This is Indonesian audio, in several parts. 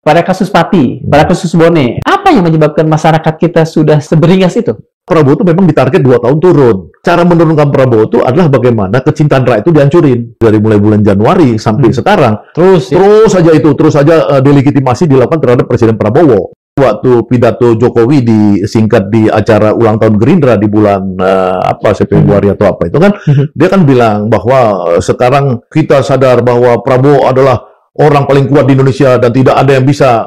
pada kasus Pati, pada kasus Bone, apa yang menyebabkan masyarakat kita sudah seberingas itu? Prabowo itu memang ditarget 2 tahun turun. Cara menurunkan Prabowo itu adalah bagaimana kecintaan rakyat itu dihancurin. Dari mulai bulan Januari sampai sekarang. Terus saja delegitimasi dilakukan terhadap Presiden Prabowo. Waktu pidato Jokowi disingkat di acara ulang tahun Gerindra di bulan Februari atau apa itu kan, dia kan bilang bahwa sekarang kita sadar bahwa Prabowo adalah orang paling kuat di Indonesia dan tidak ada yang bisa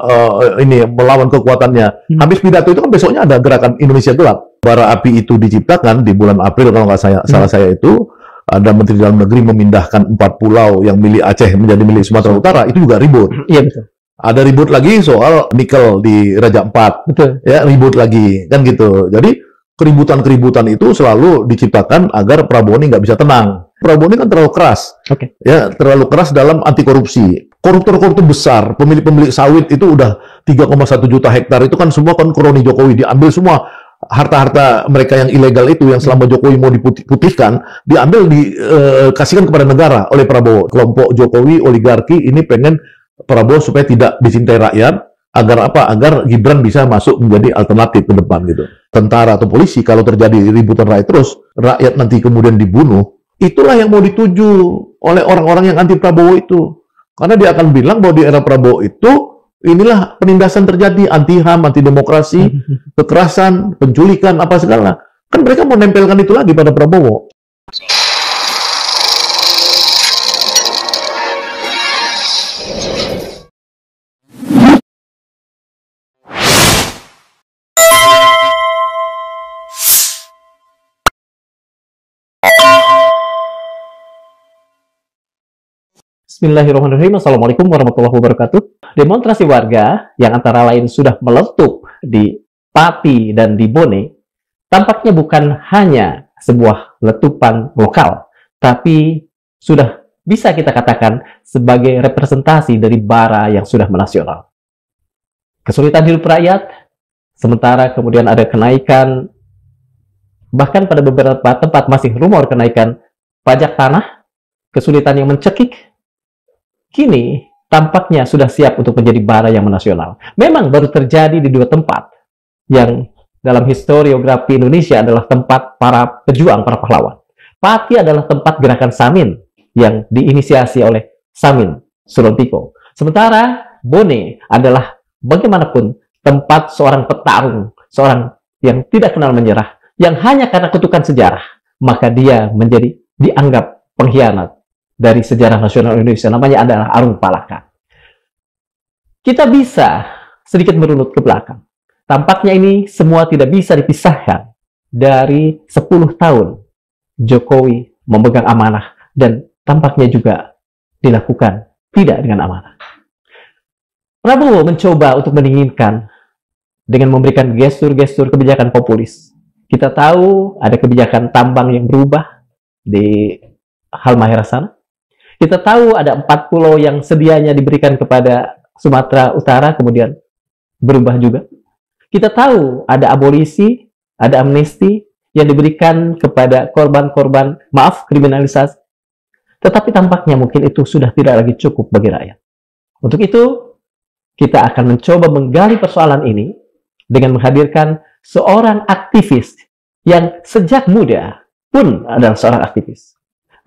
melawan kekuatannya. Habis pidato itu kan besoknya ada gerakan Indonesia Gelap. Bara api itu diciptakan di bulan April kalau nggak salah saya itu. Ada Menteri Dalam Negeri memindahkan 4 pulau yang milik Aceh menjadi milik Sumatera Utara, itu juga ribut. Iya betul. Ada ribut lagi soal nikel di Raja Ampat. Betul. Ya, ribut lagi kan gitu. Jadi keributan-keributan itu selalu diciptakan agar Prabowo ini nggak bisa tenang. Prabowo ini kan terlalu keras. Ya, terlalu keras dalam anti korupsi. Koruptor-koruptor besar, pemilik-pemilik sawit itu udah 3,1 juta hektar itu kan semua kan kroni Jokowi, diambil semua harta-harta mereka yang ilegal itu yang selama Jokowi mau diputihkan, diambil dikasihkan kepada negara oleh Prabowo. Kelompok Jokowi oligarki ini pengen Prabowo supaya tidak dicintai rakyat, agar apa? Agar Gibran bisa masuk menjadi alternatif ke depan gitu. Tentara atau polisi kalau terjadi ributan rakyat terus, rakyat nanti kemudian dibunuh, itulah yang mau dituju oleh orang-orang yang anti Prabowo itu. Karena dia akan bilang bahwa di era Prabowo itu inilah penindasan terjadi, anti HAM, anti demokrasi, kekerasan, penculikan, apa segala. Kan mereka mau nempelkan itu lagi pada Prabowo. Bismillahirrahmanirrahim. Assalamualaikum warahmatullahi wabarakatuh. Demonstrasi warga yang antara lain sudah meletup di Pati dan di Bone tampaknya bukan hanya sebuah letupan lokal, tapi sudah bisa kita katakan sebagai representasi dari bara yang sudah menasional. Kesulitan hidup rakyat, sementara kemudian ada kenaikan, bahkan pada beberapa tempat masih rumor kenaikan pajak tanah, kesulitan yang mencekik, kini tampaknya sudah siap untuk menjadi bara yang menasional. Memang baru terjadi di 2 tempat yang dalam historiografi Indonesia adalah tempat para pejuang, para pahlawan. Pati adalah tempat gerakan Samin yang diinisiasi oleh Samin Surontiko. Sementara Bone adalah bagaimanapun tempat seorang petarung, seorang yang tidak kenal menyerah, yang hanya karena kutukan sejarah, maka dia menjadi dianggap pengkhianat dari sejarah nasional Indonesia, namanya adalah Arung Palaka. Kita bisa sedikit merunut ke belakang. Tampaknya ini semua tidak bisa dipisahkan dari 10 tahun Jokowi memegang amanah dan tampaknya juga dilakukan tidak dengan amanah. Prabowo mencoba untuk mendinginkan dengan memberikan gestur-gestur kebijakan populis. Kita tahu ada kebijakan tambang yang berubah di Halmahera sana. Kita tahu ada 4 pulau yang sedianya diberikan kepada Sumatera Utara, kemudian berubah juga. Kita tahu ada abolisi, ada amnesti yang diberikan kepada korban-korban, kriminalisasi. Tetapi tampaknya mungkin itu sudah tidak lagi cukup bagi rakyat. Untuk itu, kita akan mencoba menggali persoalan ini dengan menghadirkan seorang aktivis yang sejak muda pun adalah seorang aktivis.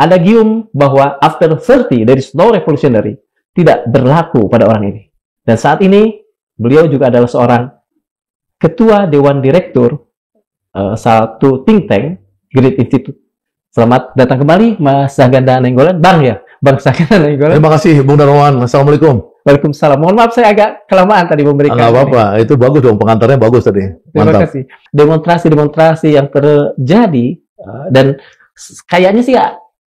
Anda gium bahwa after 30 there is no revolutionary tidak berlaku pada orang ini. Dan saat ini beliau juga adalah seorang ketua dewan direktur satu think tank, Great Institute. Selamat datang kembali Mas Saganda Nainggolan. Bang Saganda Nainggolan. Terima kasih Bung Darmawan. Assalamualaikum. Waalaikumsalam. Mohon maaf saya agak kelamaan tadi memberikan. Nggak apa-apa, itu bagus dong, pengantarnya bagus tadi. Terima kasih. Demonstrasi yang terjadi dan kayaknya sih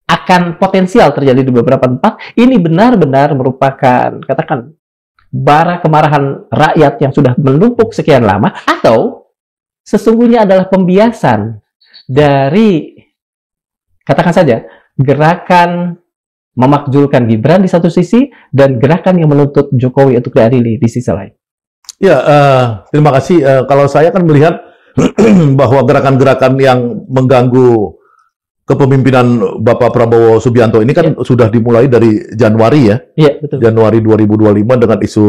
akan potensial terjadi di beberapa tempat, ini benar-benar merupakan, katakan, bara kemarahan rakyat yang sudah menumpuk sekian lama, atau sesungguhnya adalah pembiasan dari, katakan saja, gerakan memakzulkan Gibran di satu sisi, dan gerakan yang menuntut Jokowi untuk diadili di sisi lain. Ya, terima kasih. Kalau saya kan melihat bahwa gerakan-gerakan yang mengganggu kepemimpinan Bapak Prabowo Subianto ini kan sudah dimulai dari Januari ya. Iya, betul. Januari 2025 dengan isu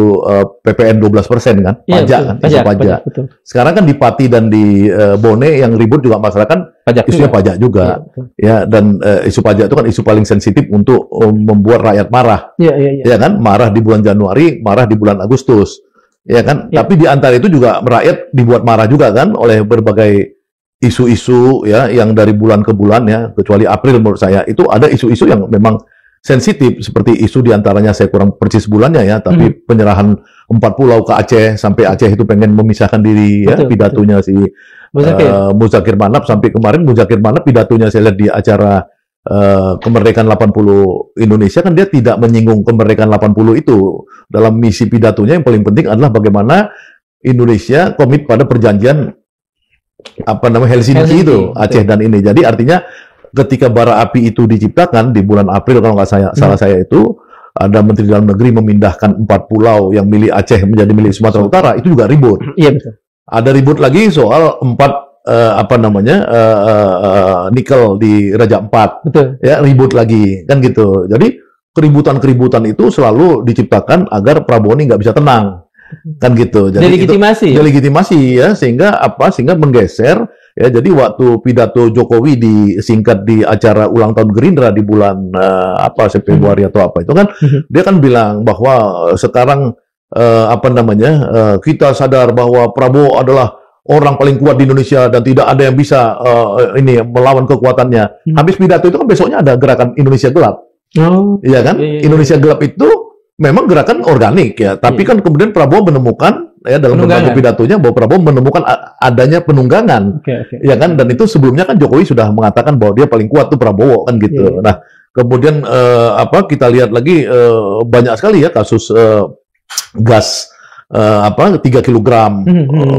PPN 12% kan, pajak kan, isu pajak. Betul. Sekarang kan di Pati dan di Bone yang ribut juga masalah kan isunya pajak juga. Ya, dan isu pajak itu kan isu paling sensitif untuk membuat rakyat marah. Ya kan, marah di bulan Januari, marah di bulan Agustus. Ya kan, tapi di antara itu juga rakyat dibuat marah juga kan oleh berbagai isu-isu ya yang dari bulan ke bulan ya, kecuali April menurut saya itu ada isu-isu yang memang sensitif seperti isu diantaranya saya kurang persis bulannya ya, tapi penyerahan 4 pulau ke Aceh sampai Aceh itu pengen memisahkan diri ya, pidatonya si Muzakir Manap sampai kemarin Muzakir Manap pidatonya saya lihat di acara kemerdekaan 80 Indonesia kan dia tidak menyinggung kemerdekaan 80 itu. Dalam misi pidatonya yang paling penting adalah bagaimana Indonesia komit pada perjanjian Helsinki itu, Aceh dan ini. Jadi artinya ketika bara api itu diciptakan di bulan April kalau nggak salah saya itu ada Menteri Dalam Negeri memindahkan 4 pulau yang milik Aceh menjadi milik Sumatera Utara, itu juga ribut. Iya betul. Ada ribut lagi soal 4 nikel di Raja Ampat. Betul. Ya ribut lagi kan gitu. Jadi keributan-keributan itu selalu diciptakan agar Prabowo ini nggak bisa tenang. Kan gitu. Jadi delegitimasi ya sehingga menggeser ya. Jadi waktu pidato Jokowi disingkat di acara ulang tahun Gerindra di bulan Februari atau apa itu kan dia kan bilang bahwa sekarang kita sadar bahwa Prabowo adalah orang paling kuat di Indonesia dan tidak ada yang bisa melawan kekuatannya. Habis pidato itu kan besoknya ada gerakan Indonesia Gelap. Iya kan? Indonesia Gelap itu memang gerakan organik ya, tapi kan kemudian Prabowo menemukan ya dalam berbagai pidatonya bahwa Prabowo menemukan adanya penunggangan, ya kan? Dan itu sebelumnya kan Jokowi sudah mengatakan bahwa dia paling kuat tuh Prabowo kan gitu. Nah kemudian kita lihat lagi banyak sekali ya kasus gas 3 kilogram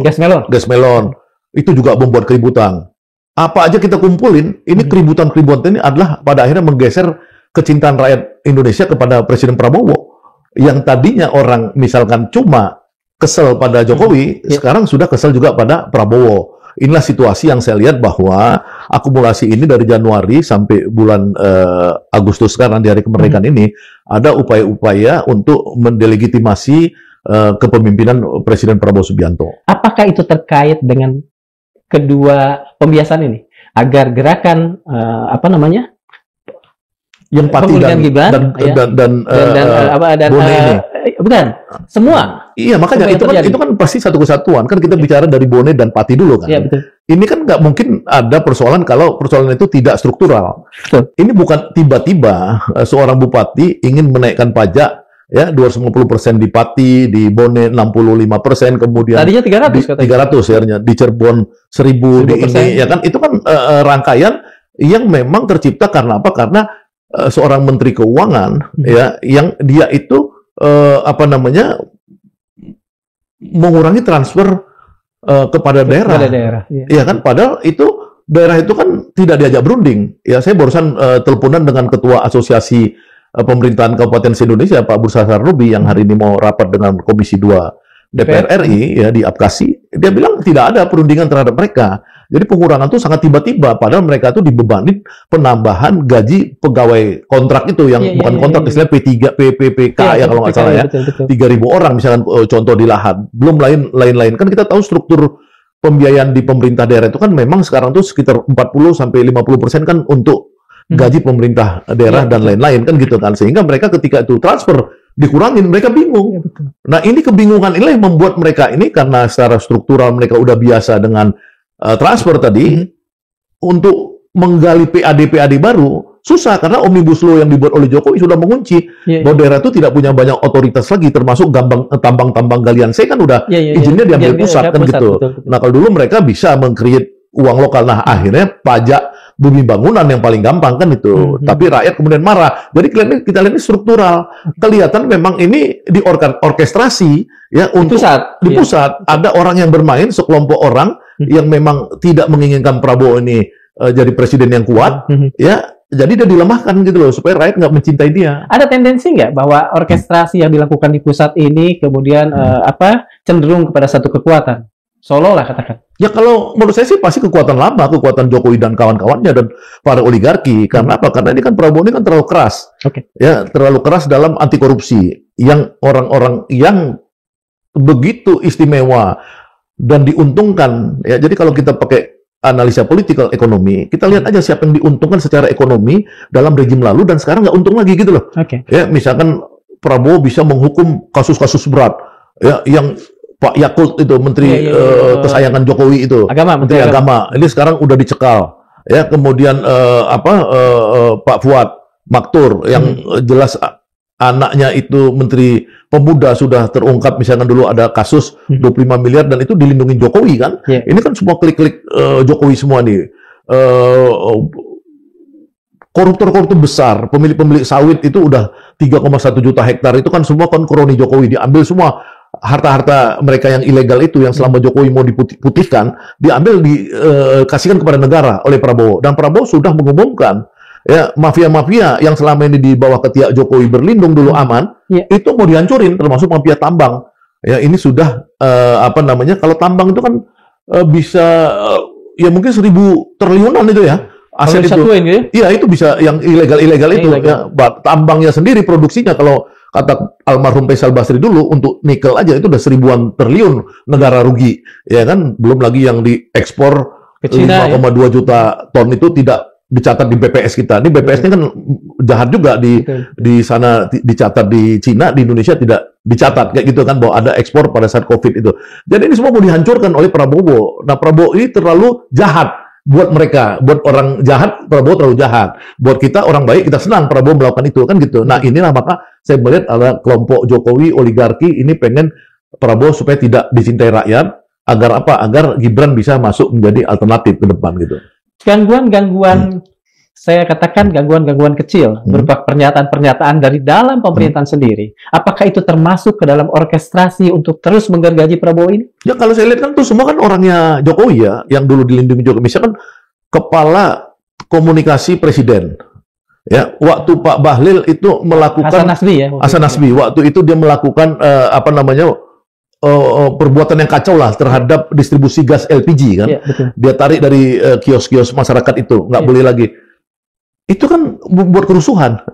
gas melon itu juga membuat keributan. Apa aja kita kumpulin, ini keributan-keributan ini adalah pada akhirnya menggeser kecintaan rakyat Indonesia kepada Presiden Prabowo. Yang tadinya orang misalkan cuma kesel pada Jokowi, sekarang sudah kesel juga pada Prabowo. Inilah situasi yang saya lihat bahwa akumulasi ini dari Januari sampai bulan Agustus sekarang di hari kemerdekaan ini, ada upaya-upaya untuk mendelegitimasi kepemimpinan Presiden Prabowo Subianto. Apakah itu terkait dengan kedua pembiasaan ini? Agar gerakan yang Pati dan Bone ini. Bukan, semua. Iya, makanya itu kan pasti satu kesatuan. Kan kita bicara dari Bone dan Pati dulu kan. Iya, betul. Ini kan nggak mungkin ada persoalan kalau persoalan itu tidak struktural. Betul. Ini bukan tiba-tiba seorang bupati ingin menaikkan pajak ya 250% di Pati, di Bone 65%, kemudian tadinya 300 ya, di Cirebon 1000 di ini ya kan. Itu kan rangkaian yang memang tercipta karena apa? Karena seorang menteri keuangan ya yang dia itu mengurangi transfer kepada daerah. Ya kan, padahal itu daerah itu kan tidak diajak berunding. Ya, saya barusan teleponan dengan ketua asosiasi pemerintahan Kabupaten se-Indonesia Pak Bursa Sarnubi yang hari ini mau rapat dengan Komisi 2 DPR RI ya di Apkasi. Dia bilang tidak ada perundingan terhadap mereka. Jadi pengurangan itu sangat tiba-tiba, padahal mereka itu dibebani penambahan gaji pegawai kontrak itu yang bukan kontrak, istilah PPK ya kalau nggak salah ya, 3.000 orang misalkan contoh di Lahat, belum lain-lain. Kan kita tahu struktur pembiayaan di pemerintah daerah itu kan memang sekarang tuh sekitar 40-50% kan untuk gaji pemerintah daerah dan lain-lain kan gitu kan, sehingga mereka ketika itu transfer dikurangin, mereka bingung. Nah ini kebingungan inilah yang membuat mereka ini karena secara struktural mereka udah biasa dengan transfer tadi, untuk menggali PAD baru susah karena Omnibus Law yang dibuat oleh Jokowi sudah mengunci bahwa daerah itu tidak punya banyak otoritas lagi, termasuk tambang-tambang galian C kan udah izinnya diambil pusat kan gitu. Betul. Nah kalau dulu mereka bisa meng-create uang lokal, nah akhirnya pajak bumi bangunan yang paling gampang kan itu, tapi rakyat kemudian marah. Jadi kita lihat ini struktural, kelihatan memang ini diorkestrasi ya untuk di pusat. Ada orang yang bermain, sekelompok orang yang memang tidak menginginkan Prabowo ini jadi presiden yang kuat, ya jadi dia dilemahkan gitu loh supaya rakyat nggak mencintai dia. Ada tendensi nggak bahwa orkestrasi yang dilakukan di pusat ini kemudian cenderung kepada satu kekuatan? Solo lah katakan. Ya kalau menurut saya sih pasti kekuatan lama, kekuatan Jokowi dan kawan-kawannya dan para oligarki. Karena apa? Karena ini kan Prabowo ini kan terlalu keras. Ya, terlalu keras dalam anti korupsi. Yang orang-orang yang begitu istimewa dan diuntungkan. Ya, jadi kalau kita pakai analisa political ekonomi, kita lihat aja siapa yang diuntungkan secara ekonomi dalam rejim lalu dan sekarang nggak untung lagi gitu loh. Ya, misalkan Prabowo bisa menghukum kasus-kasus berat. Ya, yang Pak Yakult itu menteri kesayangan Jokowi itu, menteri agama. Ini sekarang udah dicekal. Ya, kemudian Pak Fuad Maktur yang jelas anaknya itu menteri pemuda sudah terungkap, misalkan dulu ada kasus 25 miliar dan itu dilindungi Jokowi kan. Ini kan semua klik-klik Jokowi semua nih. Koruptor-koruptor besar, pemilik-pemilik sawit itu udah 3,1 juta hektar itu kan semua kan kroni Jokowi, diambil semua. Harta-harta mereka yang ilegal itu yang selama Jokowi mau diputihkan diambil dikasihkan kepada negara oleh Prabowo, dan Prabowo sudah mengumumkan ya mafia-mafia yang selama ini di bawah ketiak Jokowi berlindung dulu aman itu mau dihancurin, termasuk mafia tambang ya. Ini sudah kalau tambang itu kan bisa ya mungkin 1.000 triliunan itu ya aset itu. Iya, itu bisa yang ilegal itu ya. Tambangnya sendiri produksinya kalau kata almarhum Faisal Basri dulu untuk nikel aja itu udah 1000-an triliun negara rugi, ya kan? Belum lagi yang diekspor ke Cina 5,2 juta ton itu tidak dicatat di BPS kita. Ini BPS ini kan jahat juga di sana dicatat, di Cina, di Indonesia tidak dicatat kayak gitu kan, bahwa ada ekspor pada saat Covid itu. Jadi ini semua mau dihancurkan oleh Prabowo. Nah, Prabowo ini terlalu jahat. Buat mereka, buat orang jahat, Prabowo terlalu jahat. Buat kita orang baik, kita senang Prabowo melakukan itu kan gitu. Nah, inilah maka saya melihat ada kelompok Jokowi oligarki ini pengen Prabowo supaya tidak dicintai rakyat, agar apa? Agar Gibran bisa masuk menjadi alternatif ke depan gitu. Gangguan-gangguan saya katakan gangguan-gangguan kecil berupa pernyataan-pernyataan dari dalam pemerintahan sendiri. Apakah itu termasuk ke dalam orkestrasi untuk terus menggergaji Prabowo ini? Ya, kalau saya lihat kan itu semua kan orangnya Jokowi ya, yang dulu dilindungi Jokowi. Misalkan kepala komunikasi presiden. Ya, waktu Pak Bahlil itu melakukan Hasan Nasbi waktu itu dia melakukan perbuatan yang kacau lah terhadap distribusi gas LPG kan. Ya, dia tarik dari kios-kios masyarakat itu, nggak boleh lagi. Itu kan buat kerusuhan.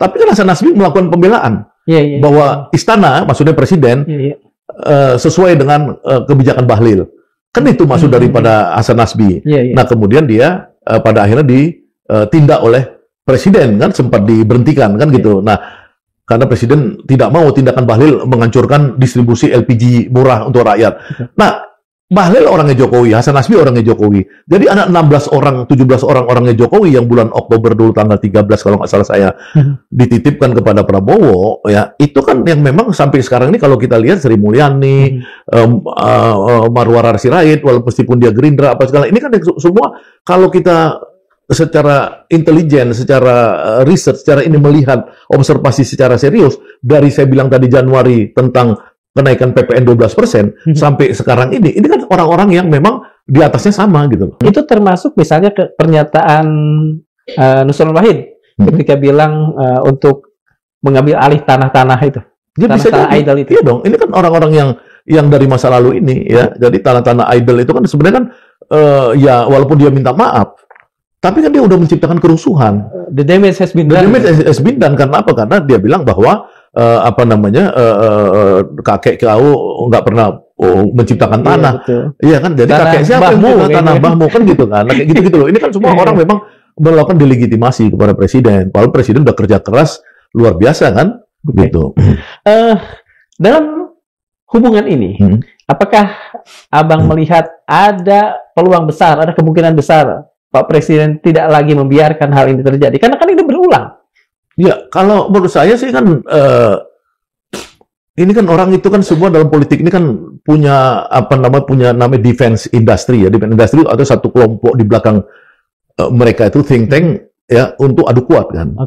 Tapi kan Hasan Nasbi melakukan pembelaan bahwa istana, maksudnya presiden, sesuai dengan kebijakan Bahlil. Kan itu maksud daripada Hasan Nasbi. Nah, kemudian dia pada akhirnya ditindak oleh presiden, kan sempat diberhentikan kan gitu. Nah, karena presiden tidak mau tindakan Bahlil menghancurkan distribusi LPG murah untuk rakyat. Nah, Bahlil orangnya Jokowi, Hasan Nasbi orangnya Jokowi. Jadi ada 16 orang, 17 orang orangnya Jokowi yang bulan Oktober dulu tanggal 13 kalau nggak salah saya dititipkan kepada Prabowo ya. Itu kan yang memang sampai sekarang ini kalau kita lihat Sri Mulyani, Marwara Sirait, walaupun dia Gerindra apa segala ini kan semua kalau kita secara intelijen, secara riset, secara ini melihat observasi secara serius dari saya bilang tadi Januari tentang kenaikan PPN 12% sampai sekarang ini kan orang-orang yang memang di atasnya sama gitu. Itu termasuk misalnya ke pernyataan Nusron Wahid ketika bilang untuk mengambil alih tanah-tanah itu. Tanah-tanah idol itu. Iya dong, ini kan orang-orang yang dari masa lalu ini ya. Jadi tanah-tanah idol itu kan sebenarnya kan ya walaupun dia minta maaf, tapi kan dia udah menciptakan kerusuhan. The damage has been done. The damage has been done. Karena apa? Karena dia bilang bahwa kakek kau nggak pernah menciptakan tanah. Iya kan? Jadi tanah kakek siapa yang menciptakan tanah Mbahmu kan gitu kan? Nah, kayak gitu-gitu loh. Ini kan semua orang memang melakukan delegitimasi kepada presiden. Padahal presiden udah kerja keras luar biasa kan? Gitu. Dalam hubungan ini, apakah Abang melihat ada peluang besar, ada kemungkinan besar Pak Presiden tidak lagi membiarkan hal ini terjadi? Karena kan ini berulang. Ya, kalau menurut saya sih kan ini kan orang itu kan semua dalam politik ini kan punya punya namanya defense industry ya. Defense industry atau satu kelompok di belakang mereka itu think tank ya untuk adu kuat kan.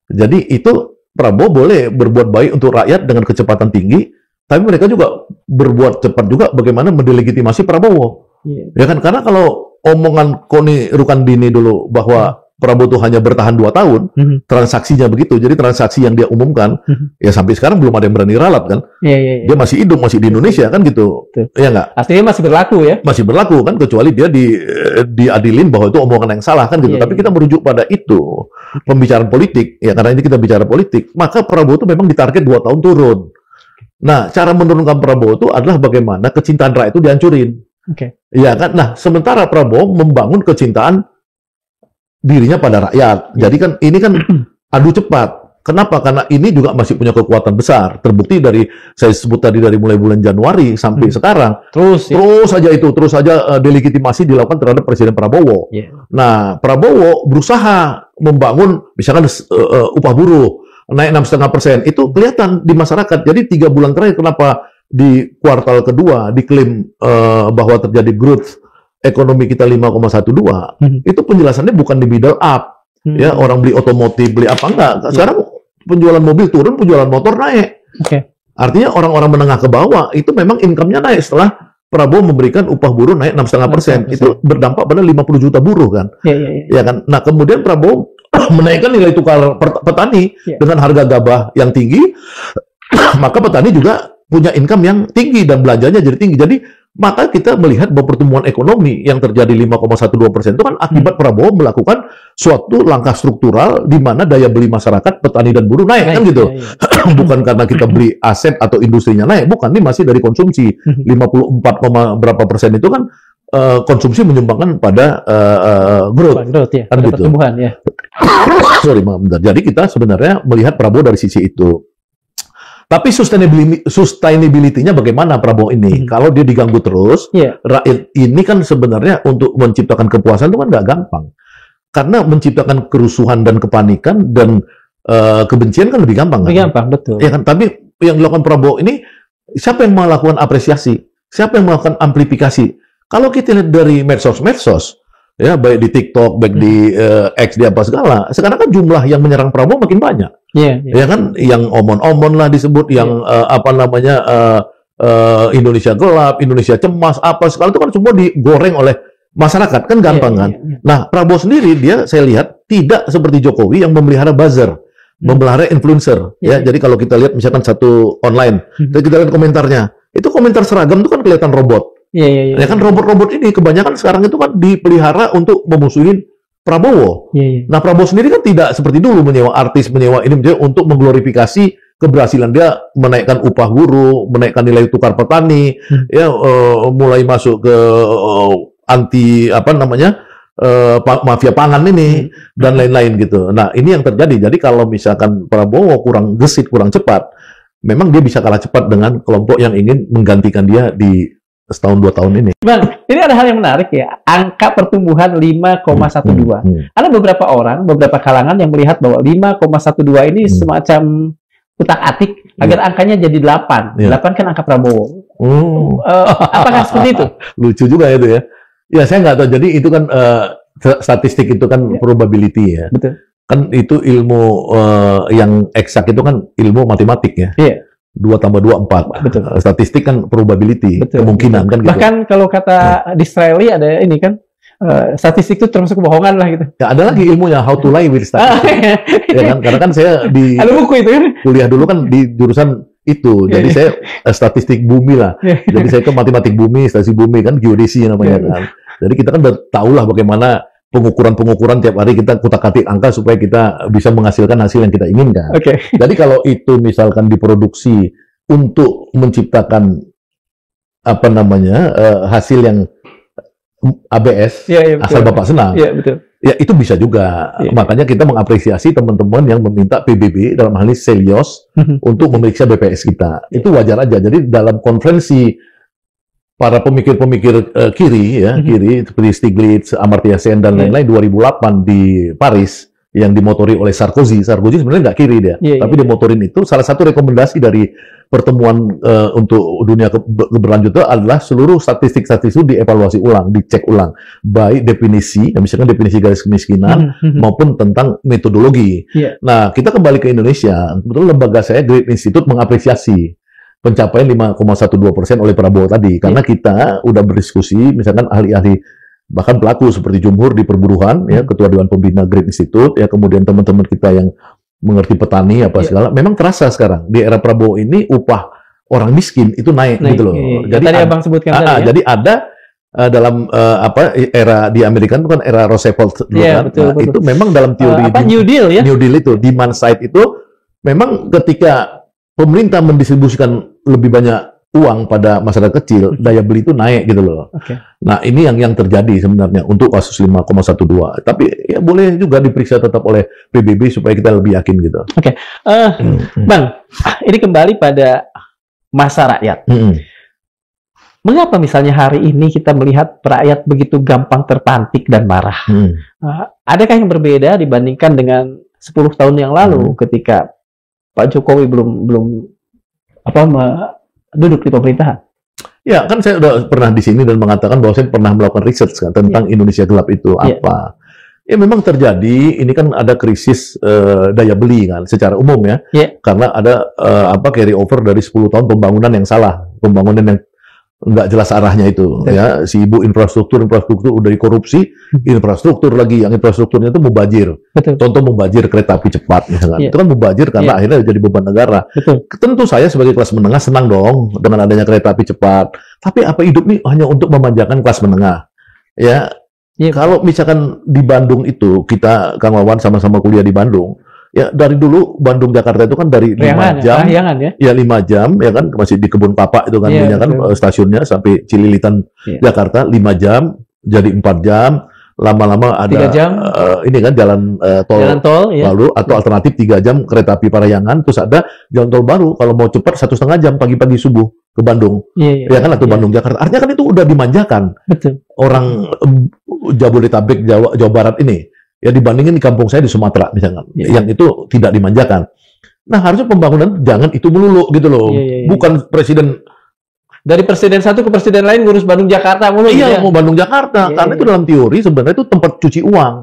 Jadi itu Prabowo boleh berbuat baik untuk rakyat dengan kecepatan tinggi, tapi mereka juga berbuat cepat juga bagaimana mendelegitimasi Prabowo. Ya kan, karena kalau omongan Koni Rukandini dulu bahwa Prabowo itu hanya bertahan 2 tahun, transaksinya begitu. Jadi transaksi yang dia umumkan, ya sampai sekarang belum ada yang berani ralat kan. Dia masih hidup, masih di Indonesia kan gitu. Ya nggak? Artinya masih berlaku ya? Masih berlaku kan, kecuali dia diadilin bahwa itu omongan yang salah kan gitu. Tapi kita merujuk pada itu, pembicaraan politik, ya karena ini kita bicara politik, maka Prabowo itu memang ditarget 2 tahun turun. Nah, cara menurunkan Prabowo itu adalah bagaimana kecintaan rakyat itu dihancurin. Ya kan? Nah, sementara Prabowo membangun kecintaan dirinya pada rakyat. Jadi kan ini kan adu cepat. Kenapa? Karena ini juga masih punya kekuatan besar. Terbukti dari saya sebut tadi dari mulai bulan Januari sampai sekarang. Terus saja delegitimasi dilakukan terhadap Presiden Prabowo. Nah, Prabowo berusaha membangun misalkan upah buruh naik 6,5%. Itu kelihatan di masyarakat. Jadi 3 bulan terakhir kenapa di kuartal kedua diklaim bahwa terjadi growth ekonomi kita 5,12, itu penjelasannya bukan di middle up, ya orang beli otomotif, beli apa enggak. Sekarang penjualan mobil turun, penjualan motor naik. Artinya orang-orang menengah ke bawah itu memang income-nya naik setelah Prabowo memberikan upah buruh naik 6,5%. Itu berdampak pada 50 juta buruh kan. Ya kan. Nah kemudian Prabowo menaikkan nilai tukar petani dengan harga gabah yang tinggi, maka petani juga punya income yang tinggi dan belanjanya jadi tinggi. Jadi maka kita melihat bahwa pertumbuhan ekonomi yang terjadi 5,12% itu kan akibat Prabowo melakukan suatu langkah struktural di mana daya beli masyarakat, petani dan buruh naik kan gitu. Bukan karena kita beli aset atau industrinya naik, bukan, ini masih dari konsumsi. 54, berapa persen itu kan konsumsi menyumbangkan pada growth ya, kan pada gitu. Pertumbuhan ya. Sorry, bentar. Jadi kita sebenarnya melihat Prabowo dari sisi itu. Tapi sustainability-nya bagaimana Prabowo ini? Kalau dia diganggu terus, rakyat ini kan sebenarnya untuk menciptakan kepuasan itu kan nggak gampang. Karena menciptakan kerusuhan dan kepanikan dan kebencian kan lebih gampang. Lebih gampang, betul. Ya kan? Tapi yang dilakukan Prabowo ini, siapa yang melakukan apresiasi? Siapa yang melakukan amplifikasi? Kalau kita lihat dari medsos, ya baik di TikTok, baik di X, di apa segala, sekarang kan jumlah yang menyerang Prabowo makin banyak. Ya kan, yang omon-omon lah disebut, yang Indonesia gelap, Indonesia cemas, apa segala itu kan semua digoreng oleh masyarakat, kan gampang kan. Nah, Prabowo sendiri saya lihat tidak seperti Jokowi yang memelihara buzzer, memelihara influencer. Ya, jadi kalau kita lihat misalkan satu online, kita lihat komentarnya, itu komentar seragam itu kan kelihatan robot. Ya kan, robot-robot ini kebanyakan sekarang itu kan dipelihara untuk memusuhin Prabowo. Nah, Prabowo sendiri kan tidak seperti dulu menyewa artis, menyewa ini untuk mengglorifikasi keberhasilan dia menaikkan upah buruh, menaikkan nilai tukar petani, ya mulai masuk ke anti mafia pangan ini dan lain-lain gitu. Nah, ini yang terjadi. Jadi kalau misalkan Prabowo kurang gesit, kurang cepat, memang dia bisa kalah cepat dengan kelompok yang ingin menggantikan dia di setahun 2 tahun ini. Bang, ini ada hal yang menarik ya, angka pertumbuhan 5,12. Ada beberapa orang, beberapa kalangan yang melihat bahwa 5,12 ini semacam utak-atik agar angkanya jadi 8. 8 kan angka Prabowo. Apakah seperti itu? Lucu juga itu ya. Ya, saya nggak tahu. Jadi itu kan statistik itu kan probability ya. Betul. Kan itu ilmu yang eksak itu kan ilmu matematik ya. 2 tambah 2, 4. Betul. Statistik kan probability, kemungkinan kan gitu. Bahkan kalau kata di Australia ada ini kan, statistik itu termasuk kebohongan lah gitu. Ya, ada lagi ilmunya, how to lie with statistics. Ya kan? Karena kan saya di ada buku itu kan? Kuliah dulu kan di jurusan itu. Jadi saya statistik bumi lah. Jadi saya ke matematik bumi, statistik bumi kan, geodesi namanya kan. Jadi kita kan udah tahu lah bagaimana pengukuran tiap hari kita kutak-katik angka supaya kita bisa menghasilkan hasil yang kita inginkan. Jadi kalau itu misalkan diproduksi untuk menciptakan hasil yang ABS, asal Bapak senang, ya itu bisa juga. Makanya kita mengapresiasi teman-teman yang meminta PBB dalam hal ini Selyos untuk memeriksa BPS kita. Itu wajar aja. Jadi dalam konferensi para pemikir-pemikir kiri seperti Stiglitz, Amartya Sen dan lain-lain 2008 di Paris yang dimotori oleh Sarkozy. Sarkozy sebenarnya nggak kiri dia, tapi dimotorin itu. Salah satu rekomendasi dari pertemuan untuk dunia keberlanjutan adalah seluruh statistik-statistik itu dievaluasi ulang, dicek ulang, baik definisi, misalkan definisi garis kemiskinan maupun tentang metodologi. Nah, kita kembali ke Indonesia. Kebetulan lembaga saya Great Institute mengapresiasi pencapaian 5,12% oleh Prabowo tadi, karena kita udah berdiskusi, misalkan ahli-ahli bahkan pelaku seperti Jumhur di perburuan, ya Ketua Dewan Pembina Green Institute, ya kemudian teman-teman kita yang mengerti petani apa segala, memang terasa sekarang di era Prabowo ini upah orang miskin itu naik gitu loh. Jadi tadi Abang sebutkan tadi, ya? Jadi ada dalam era di Amerika itu kan era Roosevelt dulu kan. Betul. Itu memang dalam teori New Deal ya. New Deal itu demand side itu memang ketika pemerintah mendistribusikan lebih banyak uang pada masyarakat kecil, daya beli itu naik gitu loh. Nah, ini yang terjadi sebenarnya untuk kasus 5,12. Tapi ya boleh juga diperiksa tetap oleh PBB supaya kita lebih yakin gitu. Bang, ini kembali pada masa rakyat. Mengapa misalnya hari ini kita melihat rakyat begitu gampang terpantik dan marah? Adakah yang berbeda dibandingkan dengan 10 tahun yang lalu ketika Pak Jokowi belum duduk di pemerintahan? Ya, kan saya udah pernah di sini dan mengatakan bahwa saya pernah melakukan research kan, tentang Indonesia gelap itu apa. Ya memang terjadi, ini kan ada krisis daya beli kan secara umum ya. Karena ada carry over dari 10 tahun pembangunan yang salah, pembangunan yang nggak jelas arahnya itu ya. Si ibu infrastruktur udah dikorupsi, infrastruktur lagi yang infrastrukturnya itu mubazir. Contoh mubazir kereta api cepat misalkan. Itu kan mubazir karena akhirnya jadi beban negara. Tentu saya sebagai kelas menengah senang dong dengan adanya kereta api cepat. Tapi apa hidup ini hanya untuk memanjakan kelas menengah? Ya. Kalau misalkan di Bandung itu kita Kang Wawan sama-sama kuliah di Bandung. Ya dari dulu Bandung Jakarta itu kan dari 5 jam, ya 5 jam, ya kan masih di Kebun Papa itu kan punya kan stasiunnya sampai Cililitan Jakarta 5 jam jadi 4 jam, lama-lama ada 3 jam. Ini kan jalan tol lalu atau alternatif 3 jam kereta api Parahyangan, terus ada jalan tol baru kalau mau cepat 1,5 jam pagi-pagi subuh ke Bandung, ya kan atau Bandung Jakarta. Artinya kan itu udah dimanjakan. Orang Jabodetabek Jawa Barat ini. Ya dibandingin di kampung saya di Sumatera misalkan, yang itu tidak dimanjakan. Nah harusnya pembangunan jangan itu melulu gitu loh. Bukan presiden dari presiden satu ke presiden lain ngurus Bandung Jakarta mulu. Mau Bandung Jakarta karena itu dalam teori sebenarnya itu tempat cuci uang.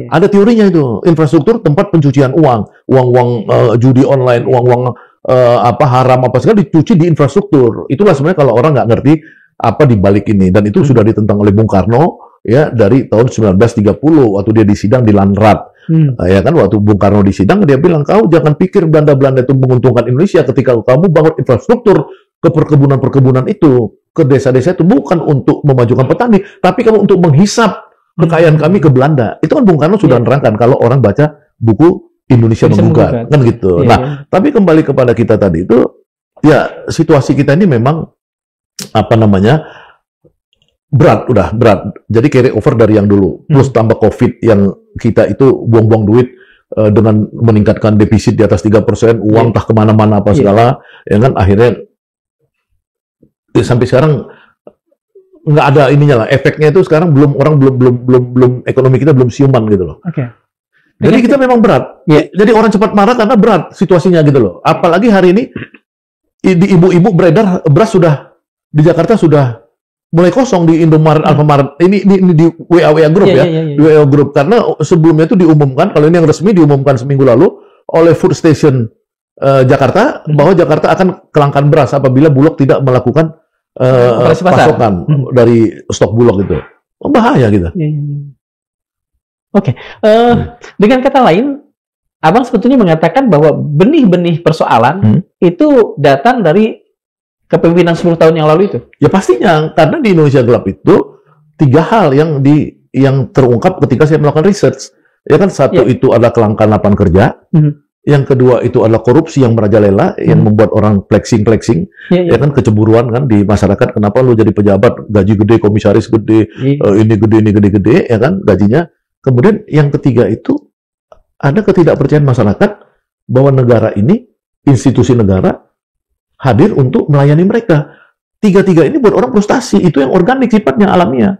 Ada teorinya itu, infrastruktur tempat pencucian uang, uang judi online, uang haram apa segala dicuci di infrastruktur. Itulah sebenarnya kalau orang nggak ngerti apa di balik ini, dan itu sudah ditentang oleh Bung Karno. Ya dari tahun 1930 waktu dia disidang di Landrat, ya kan waktu Bung Karno disidang dia bilang kau jangan pikir Belanda itu menguntungkan Indonesia ketika kamu bangun infrastruktur ke perkebunan itu ke desa-desa itu bukan untuk memajukan petani tapi kamu untuk menghisap kekayaan kami ke Belanda. Itu kan Bung Karno sudah nerangkan kalau orang baca buku Indonesia Menggugat kan gitu. Nah tapi kembali kepada kita tadi itu ya situasi kita ini memang berat. Jadi carry over dari yang dulu. Plus tambah COVID yang kita itu buang-buang duit dengan meningkatkan defisit di atas 3%, uang entah kemana-mana apa segala, ya kan akhirnya sampai sekarang nggak ada ininya lah. Efeknya itu sekarang belum ekonomi kita belum siuman gitu loh. Jadi kita memang berat. Jadi orang cepat marah karena berat situasinya gitu loh. Apalagi hari ini di ibu-ibu beredar beras sudah di Jakarta sudah mulai kosong di Indomaret, Alfamaret. Ini di WA Group di WA Group karena sebelumnya itu diumumkan, kalau ini yang resmi diumumkan seminggu lalu oleh Food Station Jakarta bahwa Jakarta akan kelangkaan beras apabila Bulog tidak melakukan pasokan dari stok Bulog itu. Bahaya gitu. Dengan kata lain, Abang sebetulnya mengatakan bahwa benih-benih persoalan itu datang dari kepemimpinan 10 tahun yang lalu itu? Ya pastinya, karena di Indonesia Gelap itu 3 hal yang terungkap ketika saya melakukan research. Ya kan, satu itu adalah kelangkaan lapangan kerja, yang kedua itu adalah korupsi yang merajalela, yang membuat orang flexing, ya kan, kecemburuan kan di masyarakat, kenapa lu jadi pejabat, gaji gede, komisaris gede, ini gede, ya kan, gajinya. Kemudian yang ketiga itu ada ketidakpercayaan masyarakat bahwa negara ini, institusi negara, hadir untuk melayani mereka. Tiga-tiga ini buat orang frustasi. Itu yang organik sifatnya, alamiah.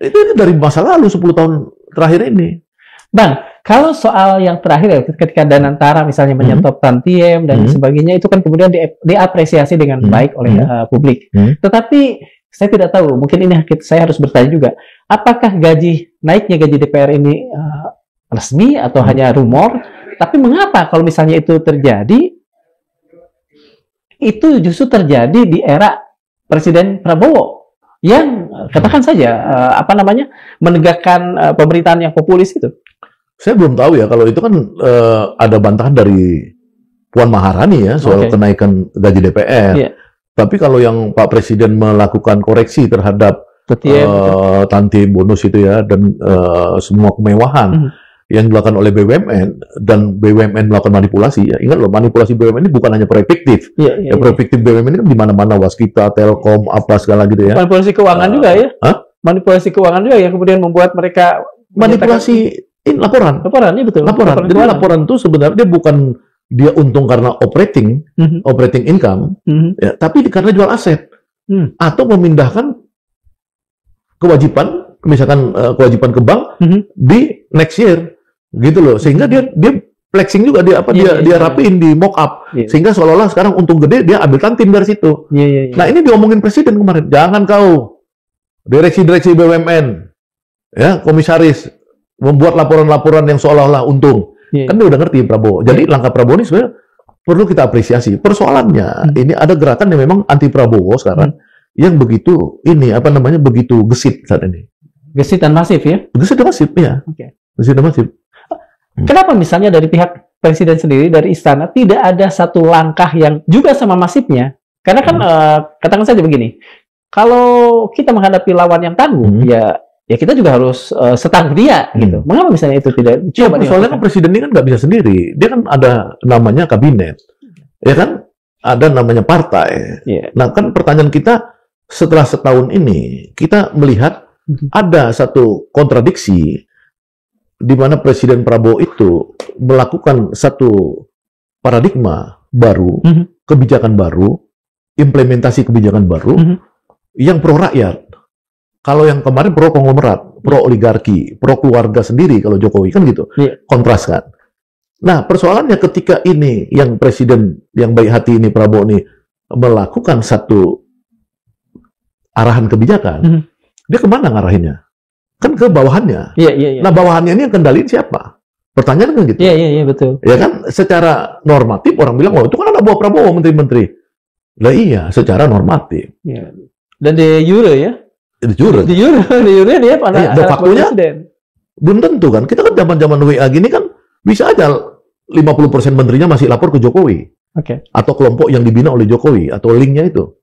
Itu dari masa lalu 10 tahun terakhir ini. Bang, kalau soal yang terakhir ketika Danantara misalnya menyetop tantiem dan sebagainya, itu kan kemudian diapresiasi dengan baik oleh publik. Tetapi saya tidak tahu, mungkin ini saya harus bertanya juga, apakah naiknya gaji DPR ini resmi atau hanya rumor? Tapi mengapa kalau misalnya itu terjadi, itu justru terjadi di era Presiden Prabowo. yang katakan saja menegakkan pemerintahan yang populis itu? Saya belum tahu ya, kalau itu kan ada bantahan dari Puan Maharani ya soal kenaikan gaji DPR. Yeah. Tapi kalau yang Pak Presiden melakukan koreksi terhadap tantiem bonus itu ya, dan semua kemewahan yang dilakukan oleh BUMN, dan BUMN melakukan manipulasi, ya ingat loh, manipulasi BUMN ini bukan hanya proyek fiktif. Proyek fiktif BUMN ini kan di mana-mana, Waskita, Telkom, apa segala gitu ya. Manipulasi keuangan juga ya? Manipulasi keuangan juga yang kemudian membuat mereka manipulasi laporan. Ya betul. Laporan. Jadi laporan itu sebenarnya bukan dia untung karena operating income, ya, tapi karena jual aset atau memindahkan kewajiban, misalkan kewajiban ke bank di next year, gitu loh, sehingga dia flexing juga, dia rapiin di mock up, sehingga seolah-olah sekarang untung gede dia ambil tantim dari situ. Nah ini diomongin Presiden kemarin, jangan kau direksi-direksi BUMN, ya komisaris membuat laporan-laporan yang seolah-olah untung. Kan dia udah ngerti Prabowo. Jadi langkah Prabowo ini sebenarnya perlu kita apresiasi. Persoalannya ini ada gerakan yang memang anti Prabowo sekarang yang begitu begitu gesit saat ini. Gesit dan masif ya? Gesit dan masif ya. Gesit dan masif. Kenapa misalnya dari pihak Presiden sendiri, dari istana, tidak ada satu langkah yang juga sama masifnya? Karena kan katakan saja begini, kalau kita menghadapi lawan yang tangguh, ya kita juga harus setangguh dia, gitu. Mengapa misalnya itu tidak dicoba? Soalnya kan Presiden ini kan nggak bisa sendiri. Dia kan ada namanya kabinet, ya kan? Ada namanya partai. Nah kan pertanyaan kita setelah setahun ini, kita melihat ada satu kontradiksi di mana Presiden Prabowo itu melakukan satu paradigma baru, kebijakan baru, implementasi kebijakan baru yang pro rakyat. Kalau yang kemarin pro konglomerat, pro oligarki, pro keluarga sendiri, kalau Jokowi kan gitu, kontras kan. Nah persoalannya ketika ini yang Presiden yang baik hati ini Prabowo ini melakukan satu arahan kebijakan, dia kemana ngarahinnya? Kan ke bawahannya. Nah bawahannya ini yang kendaliin siapa? Pertanyaan kan gitu. Iya betul. Ya kan secara normatif orang bilang, itu kan anak buah Prabowo menteri-menteri. Lah iya, secara normatif. Dan de jure ya. De jure dia de facto-nya belum tentu kan. Kita kan zaman-zaman WA gini kan bisa aja 50% menterinya masih lapor ke Jokowi. Atau kelompok yang dibina oleh Jokowi atau linknya itu.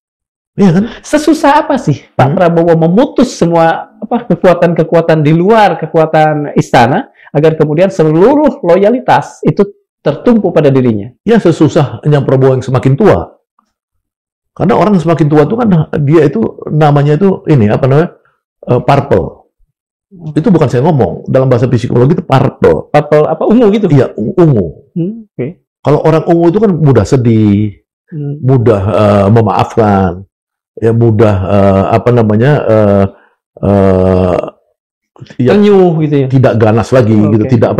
Iya kan? Sesusah apa sih Pak Prabowo memutus semua kekuatan-kekuatan di luar kekuatan istana agar kemudian seluruh loyalitas itu tertumpu pada dirinya? Ya sesusahnya Prabowo yang semakin tua. Karena orang semakin tua itu kan dia itu namanya itu purple. Itu bukan saya ngomong, dalam bahasa psikologi itu purple. Purple apa ungu gitu? Iya, ungu. Kalau orang ungu itu kan mudah sedih, mudah memaafkan, ya mudah tenyuh gitu ya. Tidak ganas lagi gitu, tidak